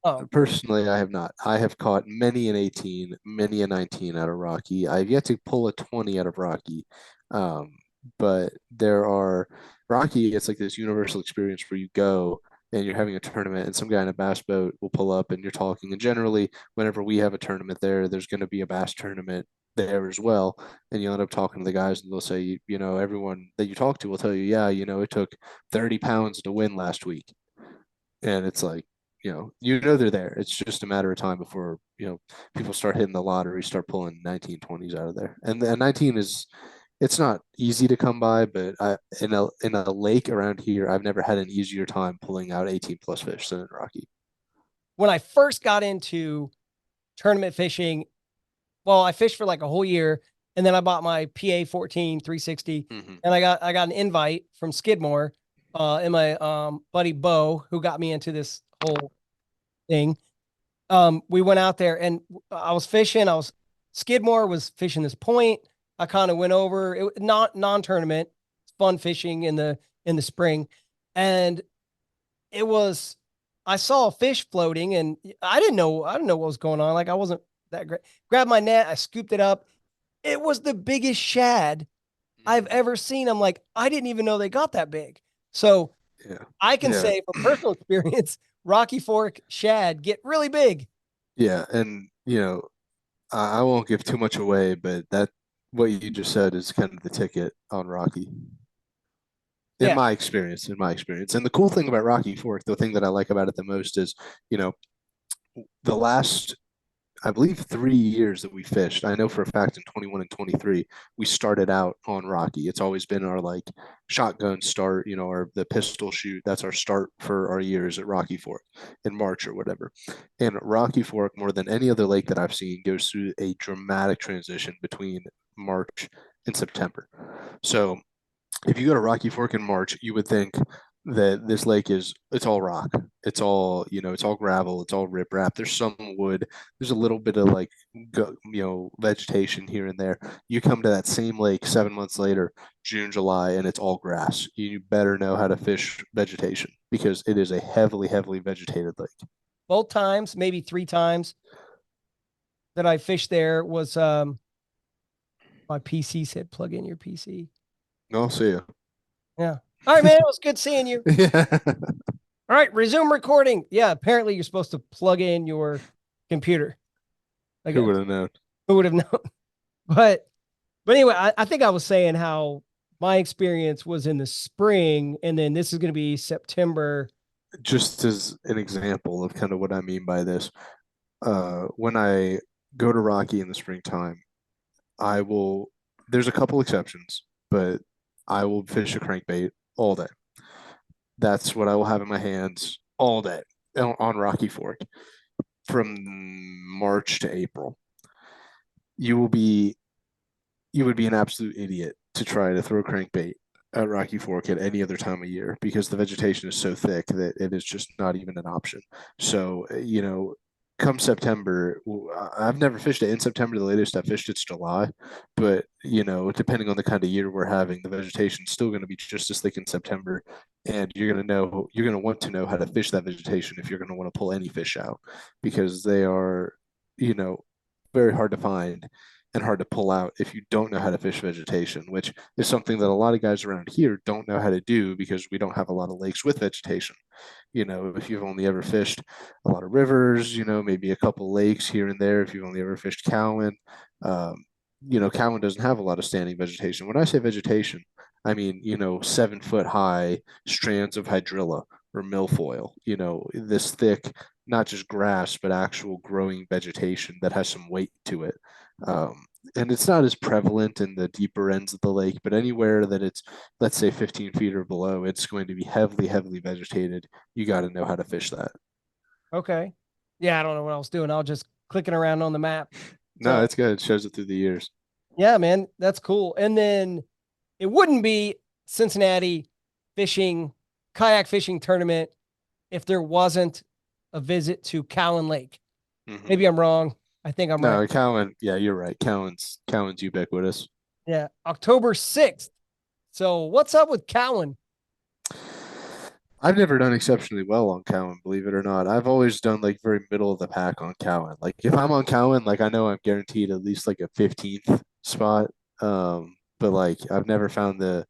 Oh, Personally, I have not. I have caught many an 18, many a 19 out of Rocky. I've yet to pull a 20 out of Rocky. Um, but there are Rocky, it's like this universal experience where you go and you're having a tournament and some guy in a bass boat will pull up and you're talking. And generally, whenever we have a tournament there, there's going to be a bass tournament there as well. And you end up talking to the guys and they'll say, you know, everyone that you talk to will tell you, yeah, you know, it took 30 pounds to win last week. And it's like, you know they're there. It's just a matter of time before, people start hitting the lottery, start pulling 1920s out of there. And the 19 is, it's not easy to come by, but in a lake around here, I've never had an easier time pulling out 18 plus fish than in Rocky. when I first got into tournament fishing, well, I fished for like a whole year, and then I bought my PA 14 360, Mm-hmm. and I got an invite from Skidmore, and my buddy Bo, who got me into this whole thing. We went out there and I was fishing. Skidmore was fishing this point. I kind of went over it, not non-tournament, fun fishing in the spring. And I saw a fish floating and I didn't know what was going on. Like I wasn't that great. Grabbed my net, I scooped it up. It was the biggest shad I've ever seen. I'm like, I didn't even know they got that big. So Yeah. I can Yeah. say from personal experience, Rocky Fork shad get really big. Yeah. And, I won't give too much away, but what you just said is kind of the ticket on Rocky. In Yeah. my experience. And the cool thing about Rocky Fork, the thing that I like about it the most is, the last, I believe, 3 years that we fished, I know for a fact in 21 and 23, we started out on Rocky. It's always been our like shotgun start, or the pistol shoot. That's our start for our years at Rocky Fork in March or whatever. And Rocky Fork, more than any other lake that I've seen, goes through a dramatic transition between March and September. So if you go to Rocky Fork in March, you would think that this lake it's all rock. It's all, it's all gravel. It's all riprap. There's some wood. There's a little bit of like, vegetation here and there. You come to that same lake 7 months later, June, July, and it's all grass. You better know how to fish vegetation because it is a heavily, heavily vegetated lake. Both times, maybe 3 times that I fished there was my PC said plug in your PC. I'll see you. Yeah. All right, man. It was good seeing you. Yeah. All right, resume recording. Yeah, apparently you're supposed to plug in your computer. Like, Who would have known? who would have known? But anyway, I think I was saying how my experience was in the spring, and then this is going to be September. Just as an example of kind of what I mean by this, when I go to Rocky in the springtime, there's a couple exceptions, but I will fish a crankbait all day. That's what I will have in my hands all day on Rocky Fork from March to April. You would be an absolute idiot to try to throw crankbait at Rocky Fork at any other time of year because the vegetation is so thick that it is just not even an option. So, come September, I've never fished it in September. The latest I fished it's July, but depending on the kind of year we're having, the vegetation is still going to be just as thick in September, and you're going to want to know how to fish that vegetation if you're going to want to pull any fish out because they are, very hard to find and hard to pull out if you don't know how to fish vegetation, which is something that a lot of guys around here don't know how to do because we don't have a lot of lakes with vegetation. If you've only ever fished a lot of rivers, maybe a couple lakes here and there, if you've only ever fished Cowan, Cowan doesn't have a lot of standing vegetation. When I say vegetation, I mean, 7 foot high strands of hydrilla or milfoil, this thick, not just grass, but actual growing vegetation that has some weight to it. And it's not as prevalent in the deeper ends of the lake, but anywhere that it's, let's say 15 feet or below, it's going to be heavily, heavily vegetated. You got to know how to fish that. Okay. Yeah, I don't know what I was doing. I was just clicking around on the map. No, So it's good. It shows it through the years. yeah, man, that's cool. And then it wouldn't be Cincinnati fishing, kayak fishing tournament if there wasn't a visit to Cowan Lake. Mhm. Maybe I'm wrong. I think I'm No, right. Cowan. Yeah, you're right. Cowan's ubiquitous. Yeah, October 6th. So what's up with Cowan? I've never done exceptionally well on Cowan, believe it or not. I've always done like very middle of the pack on Cowan. Like if I'm on Cowan, like I know I'm guaranteed at least like a 15th spot. But like I've never found the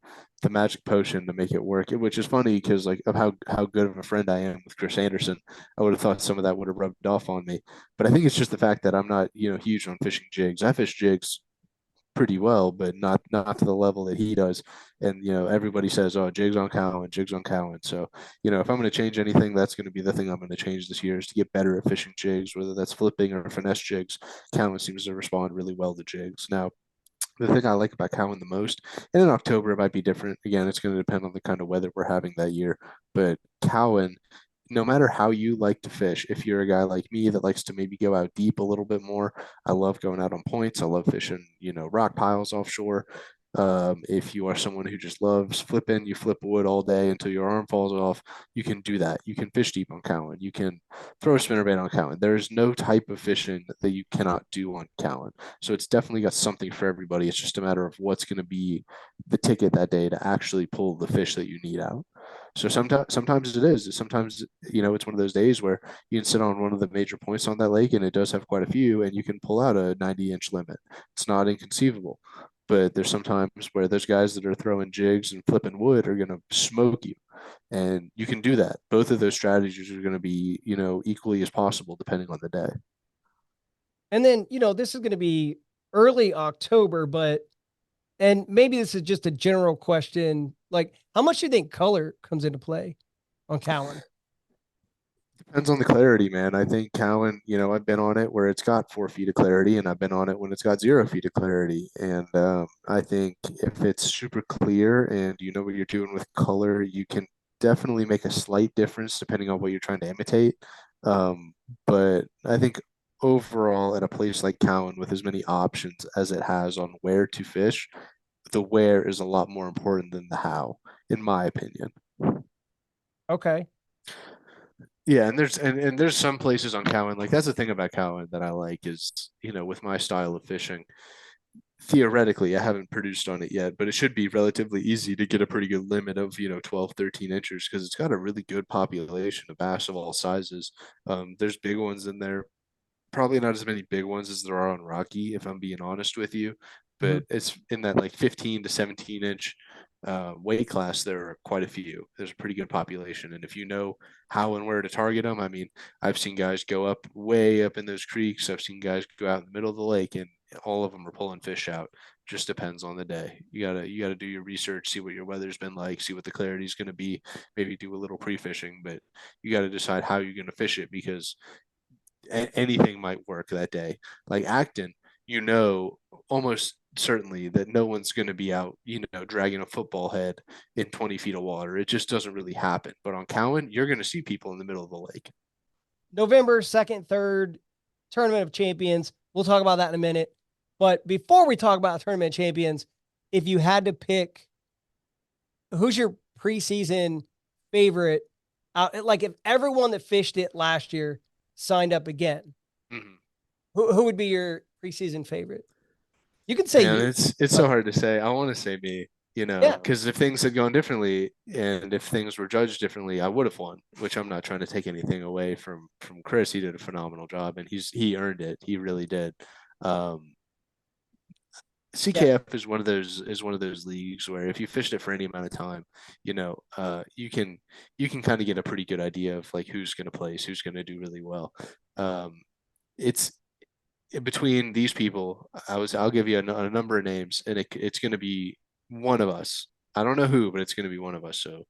magic potion to make it work, which is funny because like of how good of a friend I am with Chris Anderson. I would have thought some of that would have rubbed off on me. But I think it's just the fact that I'm not, huge on fishing jigs. I fish jigs pretty well, but not to the level that he does. And everybody says, "Oh, jigs on Cowan, jigs on Cowan." So if I'm going to change anything, that's going to be the thing I'm going to change this year is to get better at fishing jigs, whether that's flipping or finesse jigs. Cowan seems to respond really well to jigs. Now, the thing I like about Cowan the most, and in October it might be different. Again, it's going to depend on the kind of weather we're having that year. But Cowan, no matter how you like to fish, if you're a guy like me that likes to maybe go out deep a little bit more, I love going out on points. I love fishing, rock piles offshore. If you are someone who just loves flipping, you flip wood all day until your arm falls off, you can do that. You can fish deep on Cowan. You can throw a spinnerbait on Cowan. There's no type of fishing that you cannot do on Cowan. So it's definitely got something for everybody. It's just a matter of what's going to be the ticket that day to actually pull the fish that you need out. So sometimes it is. Sometimes it's one of those days where you can sit on one of the major points on that lake, and it does have quite a few, and you can pull out a 90-inch limit. It's not inconceivable, but there's sometimes where there's guys that are throwing jigs and flipping wood are going to smoke you, and you can do that. Both of those strategies are going to be equally as possible depending on the day. And then, this is going to be early October, and maybe this is just a general question. Like, how much do you think color comes into play on Cowan? Depends on the clarity, man. I think Cowan, I've been on it where it's got 4 feet of clarity, and I've been on it when it's got 0 feet of clarity. And I think if it's super clear and you know what you're doing with color, you can definitely make a slight difference depending on what you're trying to imitate. But I think overall, at a place like Cowan, with as many options as it has on where to fish, the where is a lot more important than the how, in my opinion. Okay. Yeah, and there's some places on Cowan, like that's the thing about Cowan that I like is, with my style of fishing, theoretically I haven't produced on it yet, but it should be relatively easy to get a pretty good limit of, 12, 13 inches because it's got a really good population of bass of all sizes. There's big ones in there, probably not as many big ones as there are on Rocky, if I'm being honest with you, but it's in that like 15 to 17 inch weight class. There are quite a few. There's a pretty good population, and if you know how and where to target them, I mean, I've seen guys go up way up in those creeks. I've seen guys go out in the middle of the lake, and all of them are pulling fish out. Just depends on the day. You gotta do your research, see what your weather's been like, see what the clarity is going to be. Maybe do a little pre-fishing, but you got to decide how you're going to fish it because anything might work that day. Like Acton, almost certainly that no one's going to be out, dragging a football head in 20 feet of water. It just doesn't really happen. But on Cowan, you're going to see people in the middle of the lake. November 2nd, 3rd, Tournament of Champions. We'll talk about that in a minute. But before we talk about Tournament of Champions, if you had to pick, who's your preseason favorite? Like if everyone that fished it last year signed up again, who would be your preseason favorite? You can say Man, you. it's so hard to say. I want to say me, Yeah. because if things had gone differently and if things were judged differently, I would have won, which I'm not trying to take anything away from Chris. He did a phenomenal job and he earned it. He really did. CKF is one of those leagues where if you fished it for any amount of time, you can kind of get a pretty good idea of like who's going to place, who's going to do really well. It's between these people. I'll give you a number of names, and it's going to be one of us. I don't know who, but it's going to be one of us. So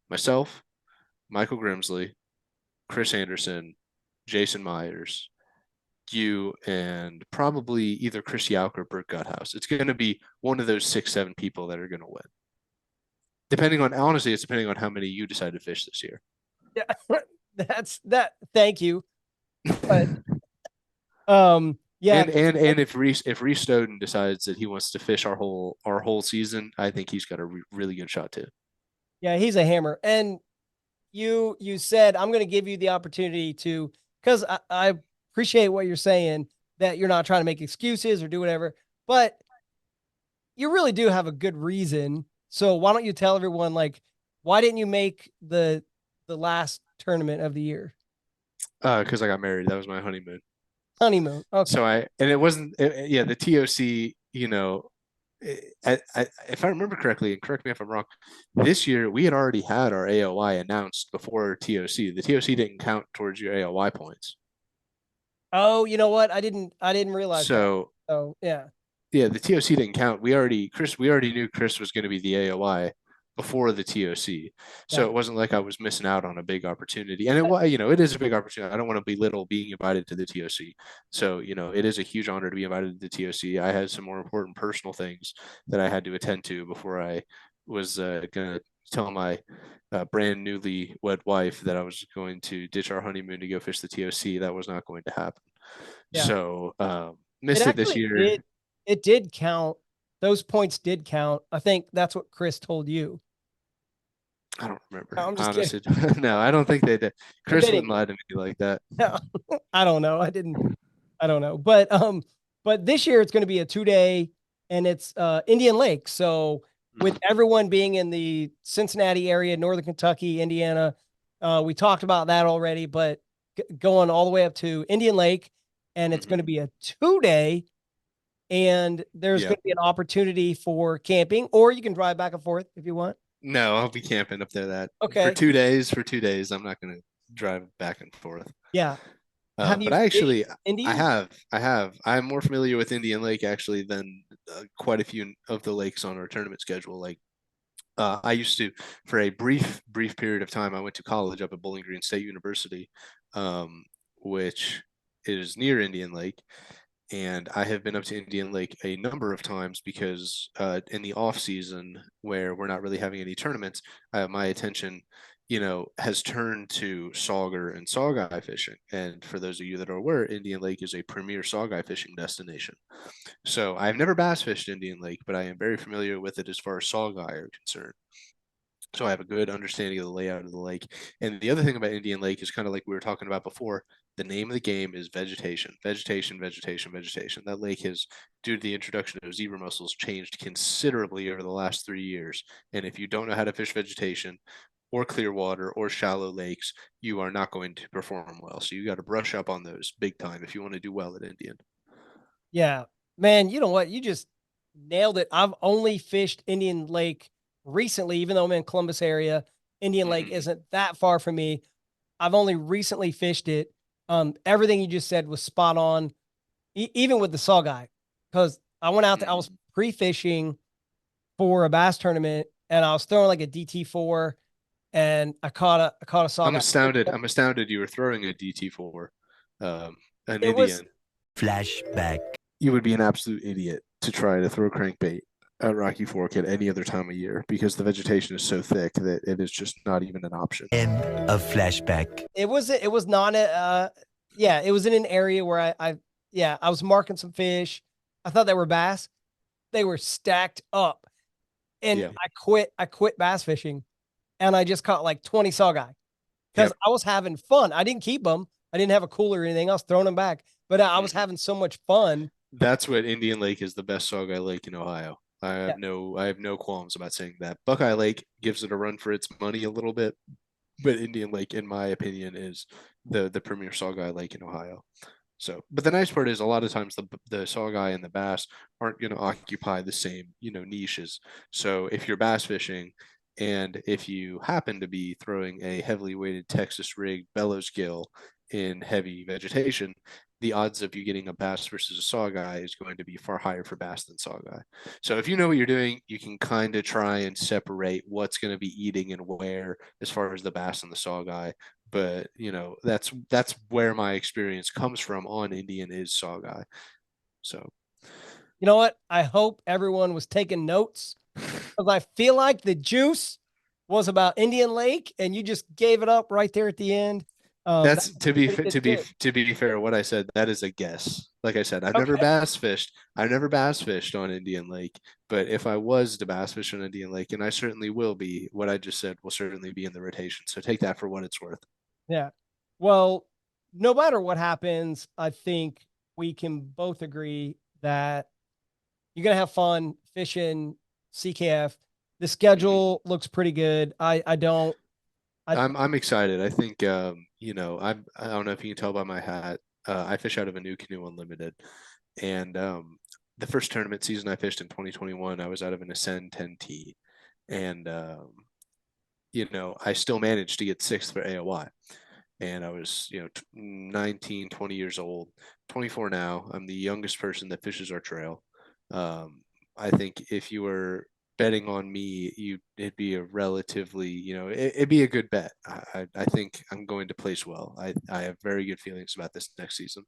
myself, Michael Grimsley, Chris Anderson, Jason Myers, you, and probably either Chris Yauk or Bert Guthouse. It's going to be one of those 6, 7 people that are going to win. Honestly, it's depending on how many you decide to fish this year. Yeah. Thank you. But yeah, And if Reese Stoughton decides that he wants to fish our whole season, I think he's got a really good shot too. yeah, he's a hammer. And you said I'm going to give you the opportunity to, because I appreciate what you're saying, that you're not trying to make excuses or do whatever, but you really do have a good reason. So why don't you tell everyone, like, why didn't you make the last tournament of the year? Because I got married. That was my honeymoon. Honeymoon. Okay. So and it wasn't, yeah, the TOC, if I remember correctly, and correct me if I'm wrong, this year we had already had our AOI announced before TOC. The TOC didn't count towards your AOI points. Oh, you know what? I didn't realize that. So So yeah. yeah, the TOC didn't count. We already knew Chris was going to be the AOI before the TOC. So Yeah. it wasn't like I was missing out on a big opportunity. And it is a big opportunity. I don't want to belittle being invited to the TOC. So, it is a huge honor to be invited to the TOC. I had some more important personal things that I had to attend to before I was going to tell my brand newly wed wife that I was going to ditch our honeymoon to go fish the TOC. That was not going to happen. Yeah. So missed it this year. It did count. Those points did count. I think that's what Chris told you. I don't remember. No, I'm just honestly. kidding. No, I don't think they did. Chris They wouldn't didn't. lie to me like that. No, I don't know. I don't know. But this year it's going to be a 2-day, and it's Indian Lake. So with everyone being in the Cincinnati area, Northern Kentucky, Indiana, we talked about that already, but going all the way up to Indian Lake, and it's going to be a 2-day, and there's going to be an opportunity for camping, or you can drive back and forth if you want. No, I'll be camping up there Okay. for 2 days. For 2 days, I'm not going to drive back and forth. Yeah. But I actually, Indian? I have. I'm more familiar with Indian Lake actually than quite a few of the lakes on our tournament schedule. Like, I used to, for a brief period of time, I went to college up at Bowling Green State University, which is near Indian Lake. And I have been up to Indian Lake a number of times because in the off season where we're not really having any tournaments, my attention, has turned to sauger and sawguy fishing. And for those of you that are aware, Indian Lake is a premier sawguy fishing destination. So I've never bass fished Indian Lake, but I am very familiar with it as far as sawguy are concerned. So I have a good understanding of the layout of the lake. And the other thing about Indian Lake is kind of like we were talking about before. The name of the game is vegetation. Vegetation. That lake has, due to the introduction of zebra mussels, changed considerably over the last 3 years. And if you don't know how to fish vegetation or clear water or shallow lakes, you are not going to perform well. So you got to brush up on those big time if you want to do well at Indian. Yeah, man, you know what? You just nailed it. I've only fished Indian Lake recently, even though I'm in Columbus area. Indian Lake isn't that far from me. I've only recently fished it. Everything you just said was spot on, even with the saw guy, because I went out there, I was pre-fishing for a bass tournament, and I was throwing like a DT4, and I caught a saw I'm guy. astounded you were throwing a DT4, an Indian. Flashback. You would be an absolute idiot to try to throw crankbait at Rocky Fork at any other time of year because the vegetation is so thick that it is just not even an option. End of flashback. It was not it was in an area where I was marking some fish. I thought they were bass. They were stacked up. And I quit bass fishing, and I just caught like 20 sawguy because I was having fun. I didn't keep them. I didn't have a cooler or anything. I was throwing them back, but I was having so much fun. That's what Indian Lake is, the best sawguy lake in Ohio. I have no qualms about saying that. Buckeye Lake gives it a run for its money a little bit, but Indian Lake, in my opinion, is the premier sawguy lake in Ohio. So, but the nice part is a lot of times the sawguy and the bass aren't going to occupy the same, niches. So if you're bass fishing and if you happen to be throwing a heavily weighted Texas rigged bellows gill in heavy vegetation, the odds of you getting a bass versus a sawguy is going to be far higher for bass than sawguy. So if you know what you're doing, you can kind of try and separate what's going to be eating and where as far as the bass and the sawguy. But that's where my experience comes from on Indian is sawguy. So, you know what? I hope everyone was taking notes because I feel like the juice was about Indian Lake, and you just gave it up right there at the end. That's That's a pretty good tip. to be fair, what I said, that is a guess. Like I said, Okay. I've never bass fished on Indian Lake, but if I was to bass fish on Indian Lake, and I certainly will be, what I just said will certainly be in the rotation. So take that for what it's worth. Yeah. Well, no matter what happens, I think we can both agree that you're gonna have fun fishing CKF. The Mhm. schedule looks pretty good. I don't. I I'm excited. I think I don't know if you can tell by my hat. I fish out of a new canoe unlimited, and the first tournament season I fished in 2021, I was out of an Ascend 10T, and I still managed to get sixth for AOY. And I was 19, 20 years old, 24 now. I'm the youngest person that fishes our trail. um, I think if you were betting on me, it'd be a relatively, it'd be a good bet. I think I'm going to place well. I have very good feelings about this next season.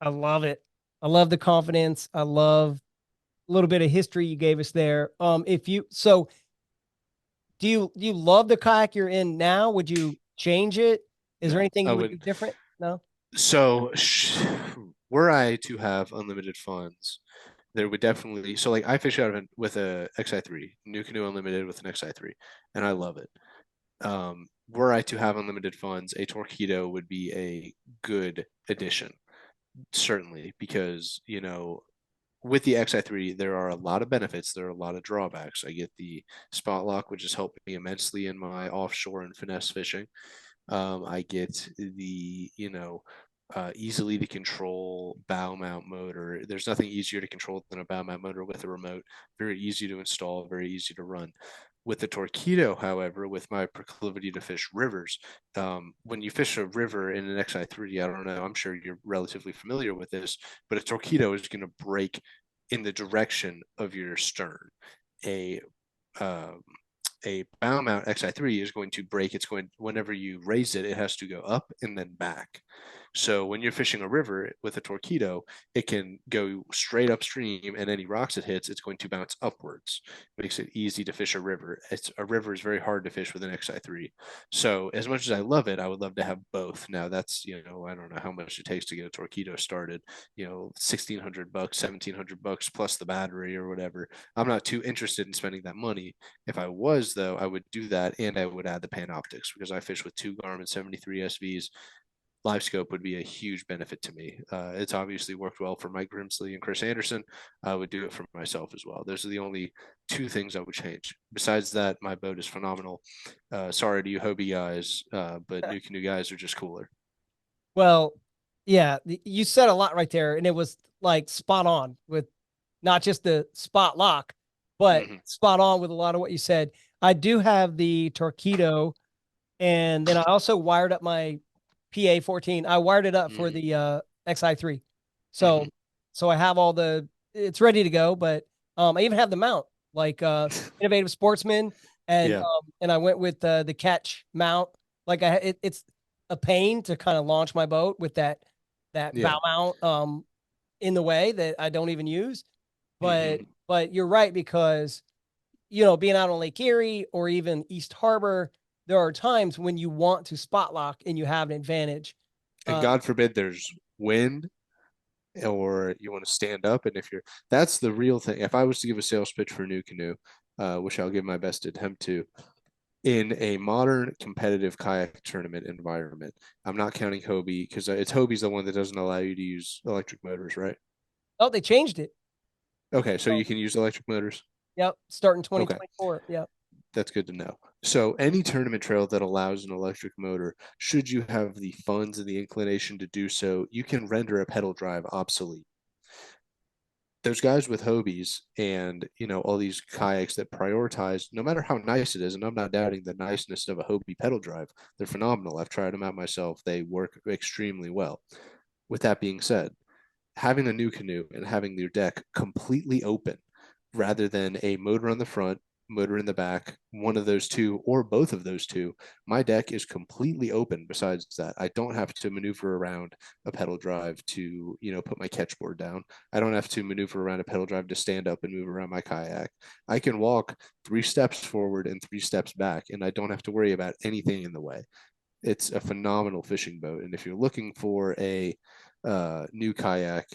I love it. I love the confidence. I love a little bit of history you gave us there. If you so do you love the kayak you're in now? Would you change it? Is there No, anything I you would would. do different? No. So, were I to have unlimited funds, there would definitely. So, like, I fish out of it with a XI3, new canoe unlimited with an XI3, and I love it. Were I to have unlimited funds, a Torpedo would be a good addition, certainly, because with the XI3, there are a lot of benefits. There are a lot of drawbacks. I get the spot lock, which has helped me immensely in my offshore and finesse fishing. I get the, easily to control bow mount motor. There's nothing easier to control than a bow mount motor with a remote. Very easy to install, very easy to run. With the Torpedo, however, with my proclivity to fish rivers, when you fish a river in an XI3, I don't know, I'm sure you're relatively familiar with this, but a Torpedo is going to break in the direction of your stern. A um, a bow mount XI3 is going to break. It's going, whenever you raise it, it has to go up and then back. So when you're fishing a river with a Torpedo, it can go straight upstream, and any rocks it hits, it's going to bounce upwards. It makes it easy to fish a river. A river is very hard to fish with an XI3. So as much as I love it, I would love to have both. Now that's, I don't know how much it takes to get a Torpedo started. 1,600 bucks, 1,700 bucks plus the battery or whatever. I'm not too interested in spending that money. If I was, though, I would do that, and I would add the Panoptics because I fish with two Garmin 73 SVs. Live scope would be a huge benefit to me. It's obviously worked well for Mike Grimsley and Chris Anderson. I would do it for myself as well. Those are the only two things I would change. Besides that, my boat is phenomenal. Sorry to you Hobie guys, but new canoe guys are just cooler. Well, yeah, you said a lot right there, and it was like spot on with not just the spot lock, but Mm-hmm. spot on with a lot of what you said. I do have the Torpedo, and then I also wired up my PA14. I wired it up for Mm-hmm. the XI3. Mm-hmm. So I have all it's ready to go, but I even have the mount, like Innovative Sportsman, Yeah. and I went with the Catch mount. Like it's a pain to kind of launch my boat with that Yeah. bow mount in the way that I don't even use. But Mm-hmm. but you're right, because being out on Lake Erie or even East Harbor, there are times when you want to spot lock and you have an advantage. And Uh, God forbid there's wind or you want to stand up. And that's the real thing. If I was to give a sales pitch for New Canoe, which I'll give my best attempt to, in a modern competitive kayak tournament environment, I'm not counting Hobie because Hobie's the one that doesn't allow you to use electric motors, right? oh, they changed it. Okay, so So, you can use electric motors. yep, starting Okay, 2024. Yep. that's good to know. So any tournament trail that allows an electric motor, should you have the funds and the inclination to do so, you can render a pedal drive obsolete. Those guys with Hobies and all these kayaks that prioritize, no matter how nice it is, and I'm not doubting the niceness of a Hobie pedal drive, they're phenomenal. I've tried them out myself. They work extremely well. With that being said, having a new canoe and having your deck completely open rather than a motor on the front, motor in the back, one of those two, or both of those two, my deck is completely open. Besides that, I don't have to maneuver around a pedal drive to, put my catchboard down. I don't have to maneuver around a pedal drive to stand up and move around my kayak. I can walk 3 steps forward and 3 steps back, and I don't have to worry about anything in the way. it's a phenomenal fishing boat. And if you're looking for a new kayak,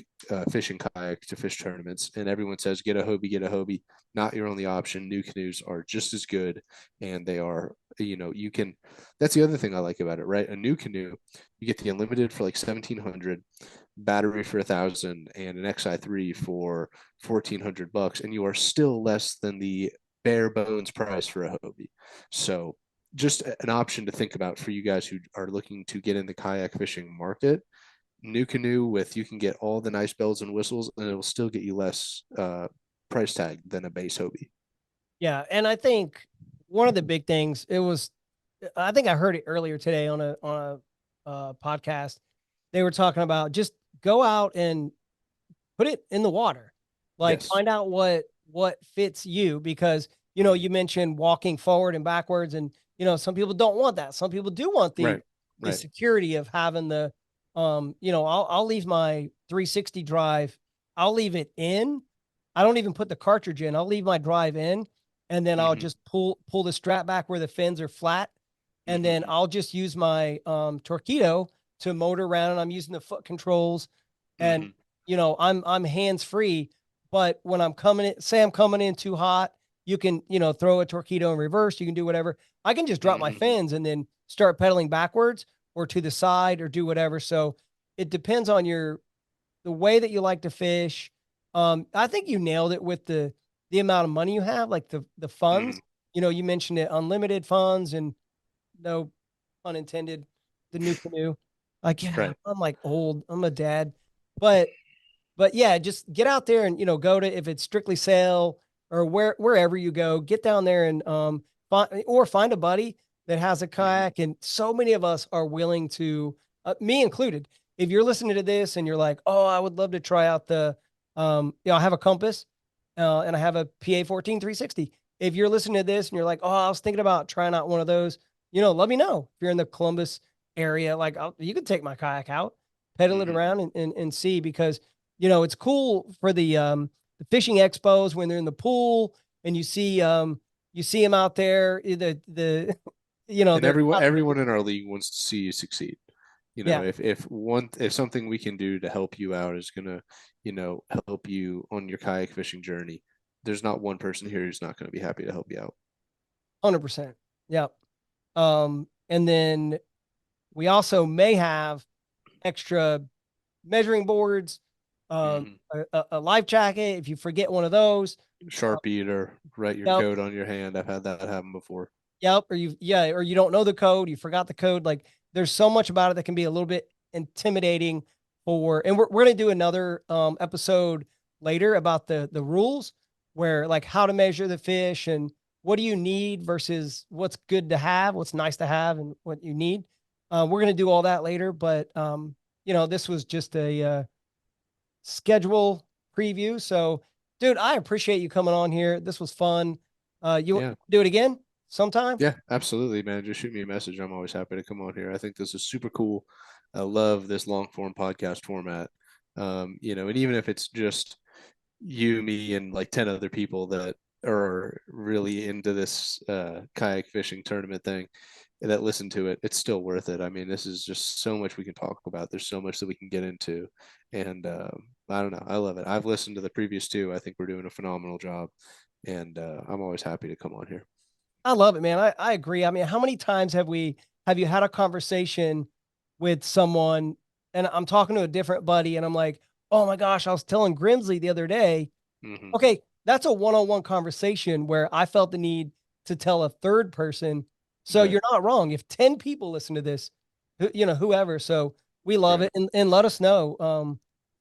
fishing kayak to fish tournaments, and everyone says get a Hobie, not your only option. New canoes are just as good, and they are, you can. That's the other thing I like about it, right? A new canoe, you get the unlimited for like 1,700, battery for 1,000, and an XI3 for $1,400, and you are still less than the bare bones price for a Hobie. So just an option to think about for you guys who are looking to get in the kayak fishing market. New canoe with, you can get all the nice bells and whistles, and it will still get you less price tag than a base Hobie. Yeah, and I think one of the big things, I think I heard it earlier today on a podcast. They were talking about just go out and put it in the water, like Yes. find out what fits you, because you mentioned walking forward and backwards, and some people don't want that. Some people do want the Right. security of having the I'll leave my 360 drive. I'll leave it in. I don't even put the cartridge in. I'll leave my drive in, and then I'll just pull the strap back where the fins are flat, and then I'll just use my Torpedo to motor around, and I'm using the foot controls, and I'm hands free. But when I'm coming in too hot, you can throw a Torpedo in reverse. You can do whatever. I can just drop my fins and then start pedaling backwards or to the side or do whatever. So it depends on the way that you like to fish. I think you nailed it with the amount of money you have, like the funds. You mentioned it, unlimited funds, and no pun intended, the new canoe. Like, yeah, Right. I'm like old. I'm a dad, but yeah, just get out there and go to, if it's strictly sail or wherever you go, get down there and find a buddy that has a kayak. And so many of us are willing to, me included. If you're listening to this and you're like, oh, I would love to try out I have a compass and I have a PA 14 360. If you're listening to this and you're like, oh, I was thinking about trying out one of those, let me know. If you're in the Columbus area, like you can take my kayak out, pedal it around and see, because it's cool for the fishing expos when they're in the pool and you see them out there. The And they're everyone in our league wants to see you succeed. Yeah. If something we can do to help you out is gonna, help you on your kayak fishing journey, there's not one person here who's not going to be happy to help you out. 100%. Yep. And then we also may have extra measuring boards, a life jacket if you forget one of those. Sharpie or write your Yep. code on your hand. I've had that happen before. Yep. Or you don't know the code, you forgot the code. Like, there's so much about it that can be a little bit intimidating and we're going to do another episode later about the rules, where like how to measure the fish and what do you need versus what's good to have, what's nice to have, and what you need. We're going to do all that later, but this was just a schedule preview. So, dude, I appreciate you coming on here. This was fun. You do it again sometime? Yeah, absolutely, man. Just shoot me a message. I'm always happy to come on here. I think this is super cool. I love this long form podcast format. And even if it's just you, me, and like 10 other people that are really into this kayak fishing tournament thing that listen to it, it's still worth it. I mean, this is just so much we can talk about. There's so much that we can get into. And I don't know. I love it. I've listened to the previous two. I think we're doing a phenomenal job. And I'm always happy to come on here. I love it, man. I agree. I mean, how many times have you had a conversation with someone, and I'm talking to a different buddy and I'm like, oh my gosh, I was telling Grimsley the other day. Okay, that's a one-on-one conversation where I felt the need to tell a third person. So you're not wrong. If 10 people listen to this, whoever. So we love it. And let us know.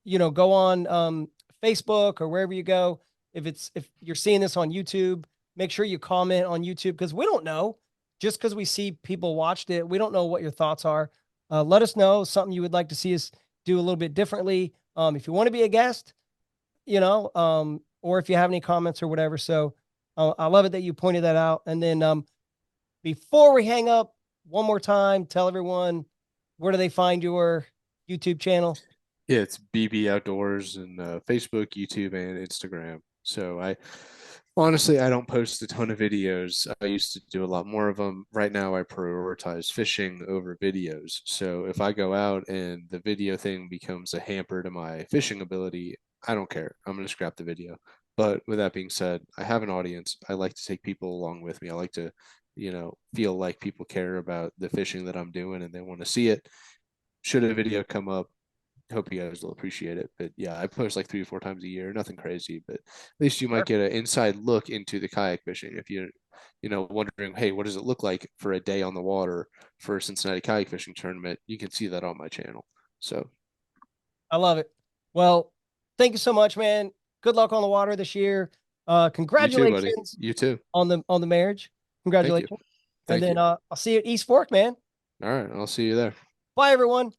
Go on Facebook or wherever you go. If you're seeing this on YouTube, make sure you comment on YouTube, because we don't know. Just because we see people watched it, we don't know what your thoughts are. Let us know something you would like to see us do a little bit differently. If you want to be a guest, or if you have any comments or whatever. So I love it that you pointed that out. And then before we hang up, one more time, tell everyone, where do they find your YouTube channel? Yeah, it's BB Outdoors and Facebook, YouTube, and Instagram. So Honestly, I don't post a ton of videos. I used to do a lot more of them. Right now, I prioritize fishing over videos. So if I go out and the video thing becomes a hamper to my fishing ability, I don't care. I'm going to scrap the video. But with that being said, I have an audience. I like to take people along with me. I like to, feel like people care about the fishing that I'm doing and they want to see it. Should a video come up, hope you guys will appreciate it. But yeah, I post like 3 or 4 times a year, nothing crazy, but at least you might get an inside look into the kayak fishing. If you're wondering, hey, what does it look like for a day on the water for a Cincinnati kayak fishing tournament? You can see that on my channel. So I love it. Well, thank you so much, man. Good luck on the water this year. you too, buddy. Congratulations You too. on the marriage. Congratulations. Thank And then you. I'll see you at East Fork, man. All right, I'll see you there. Bye, everyone.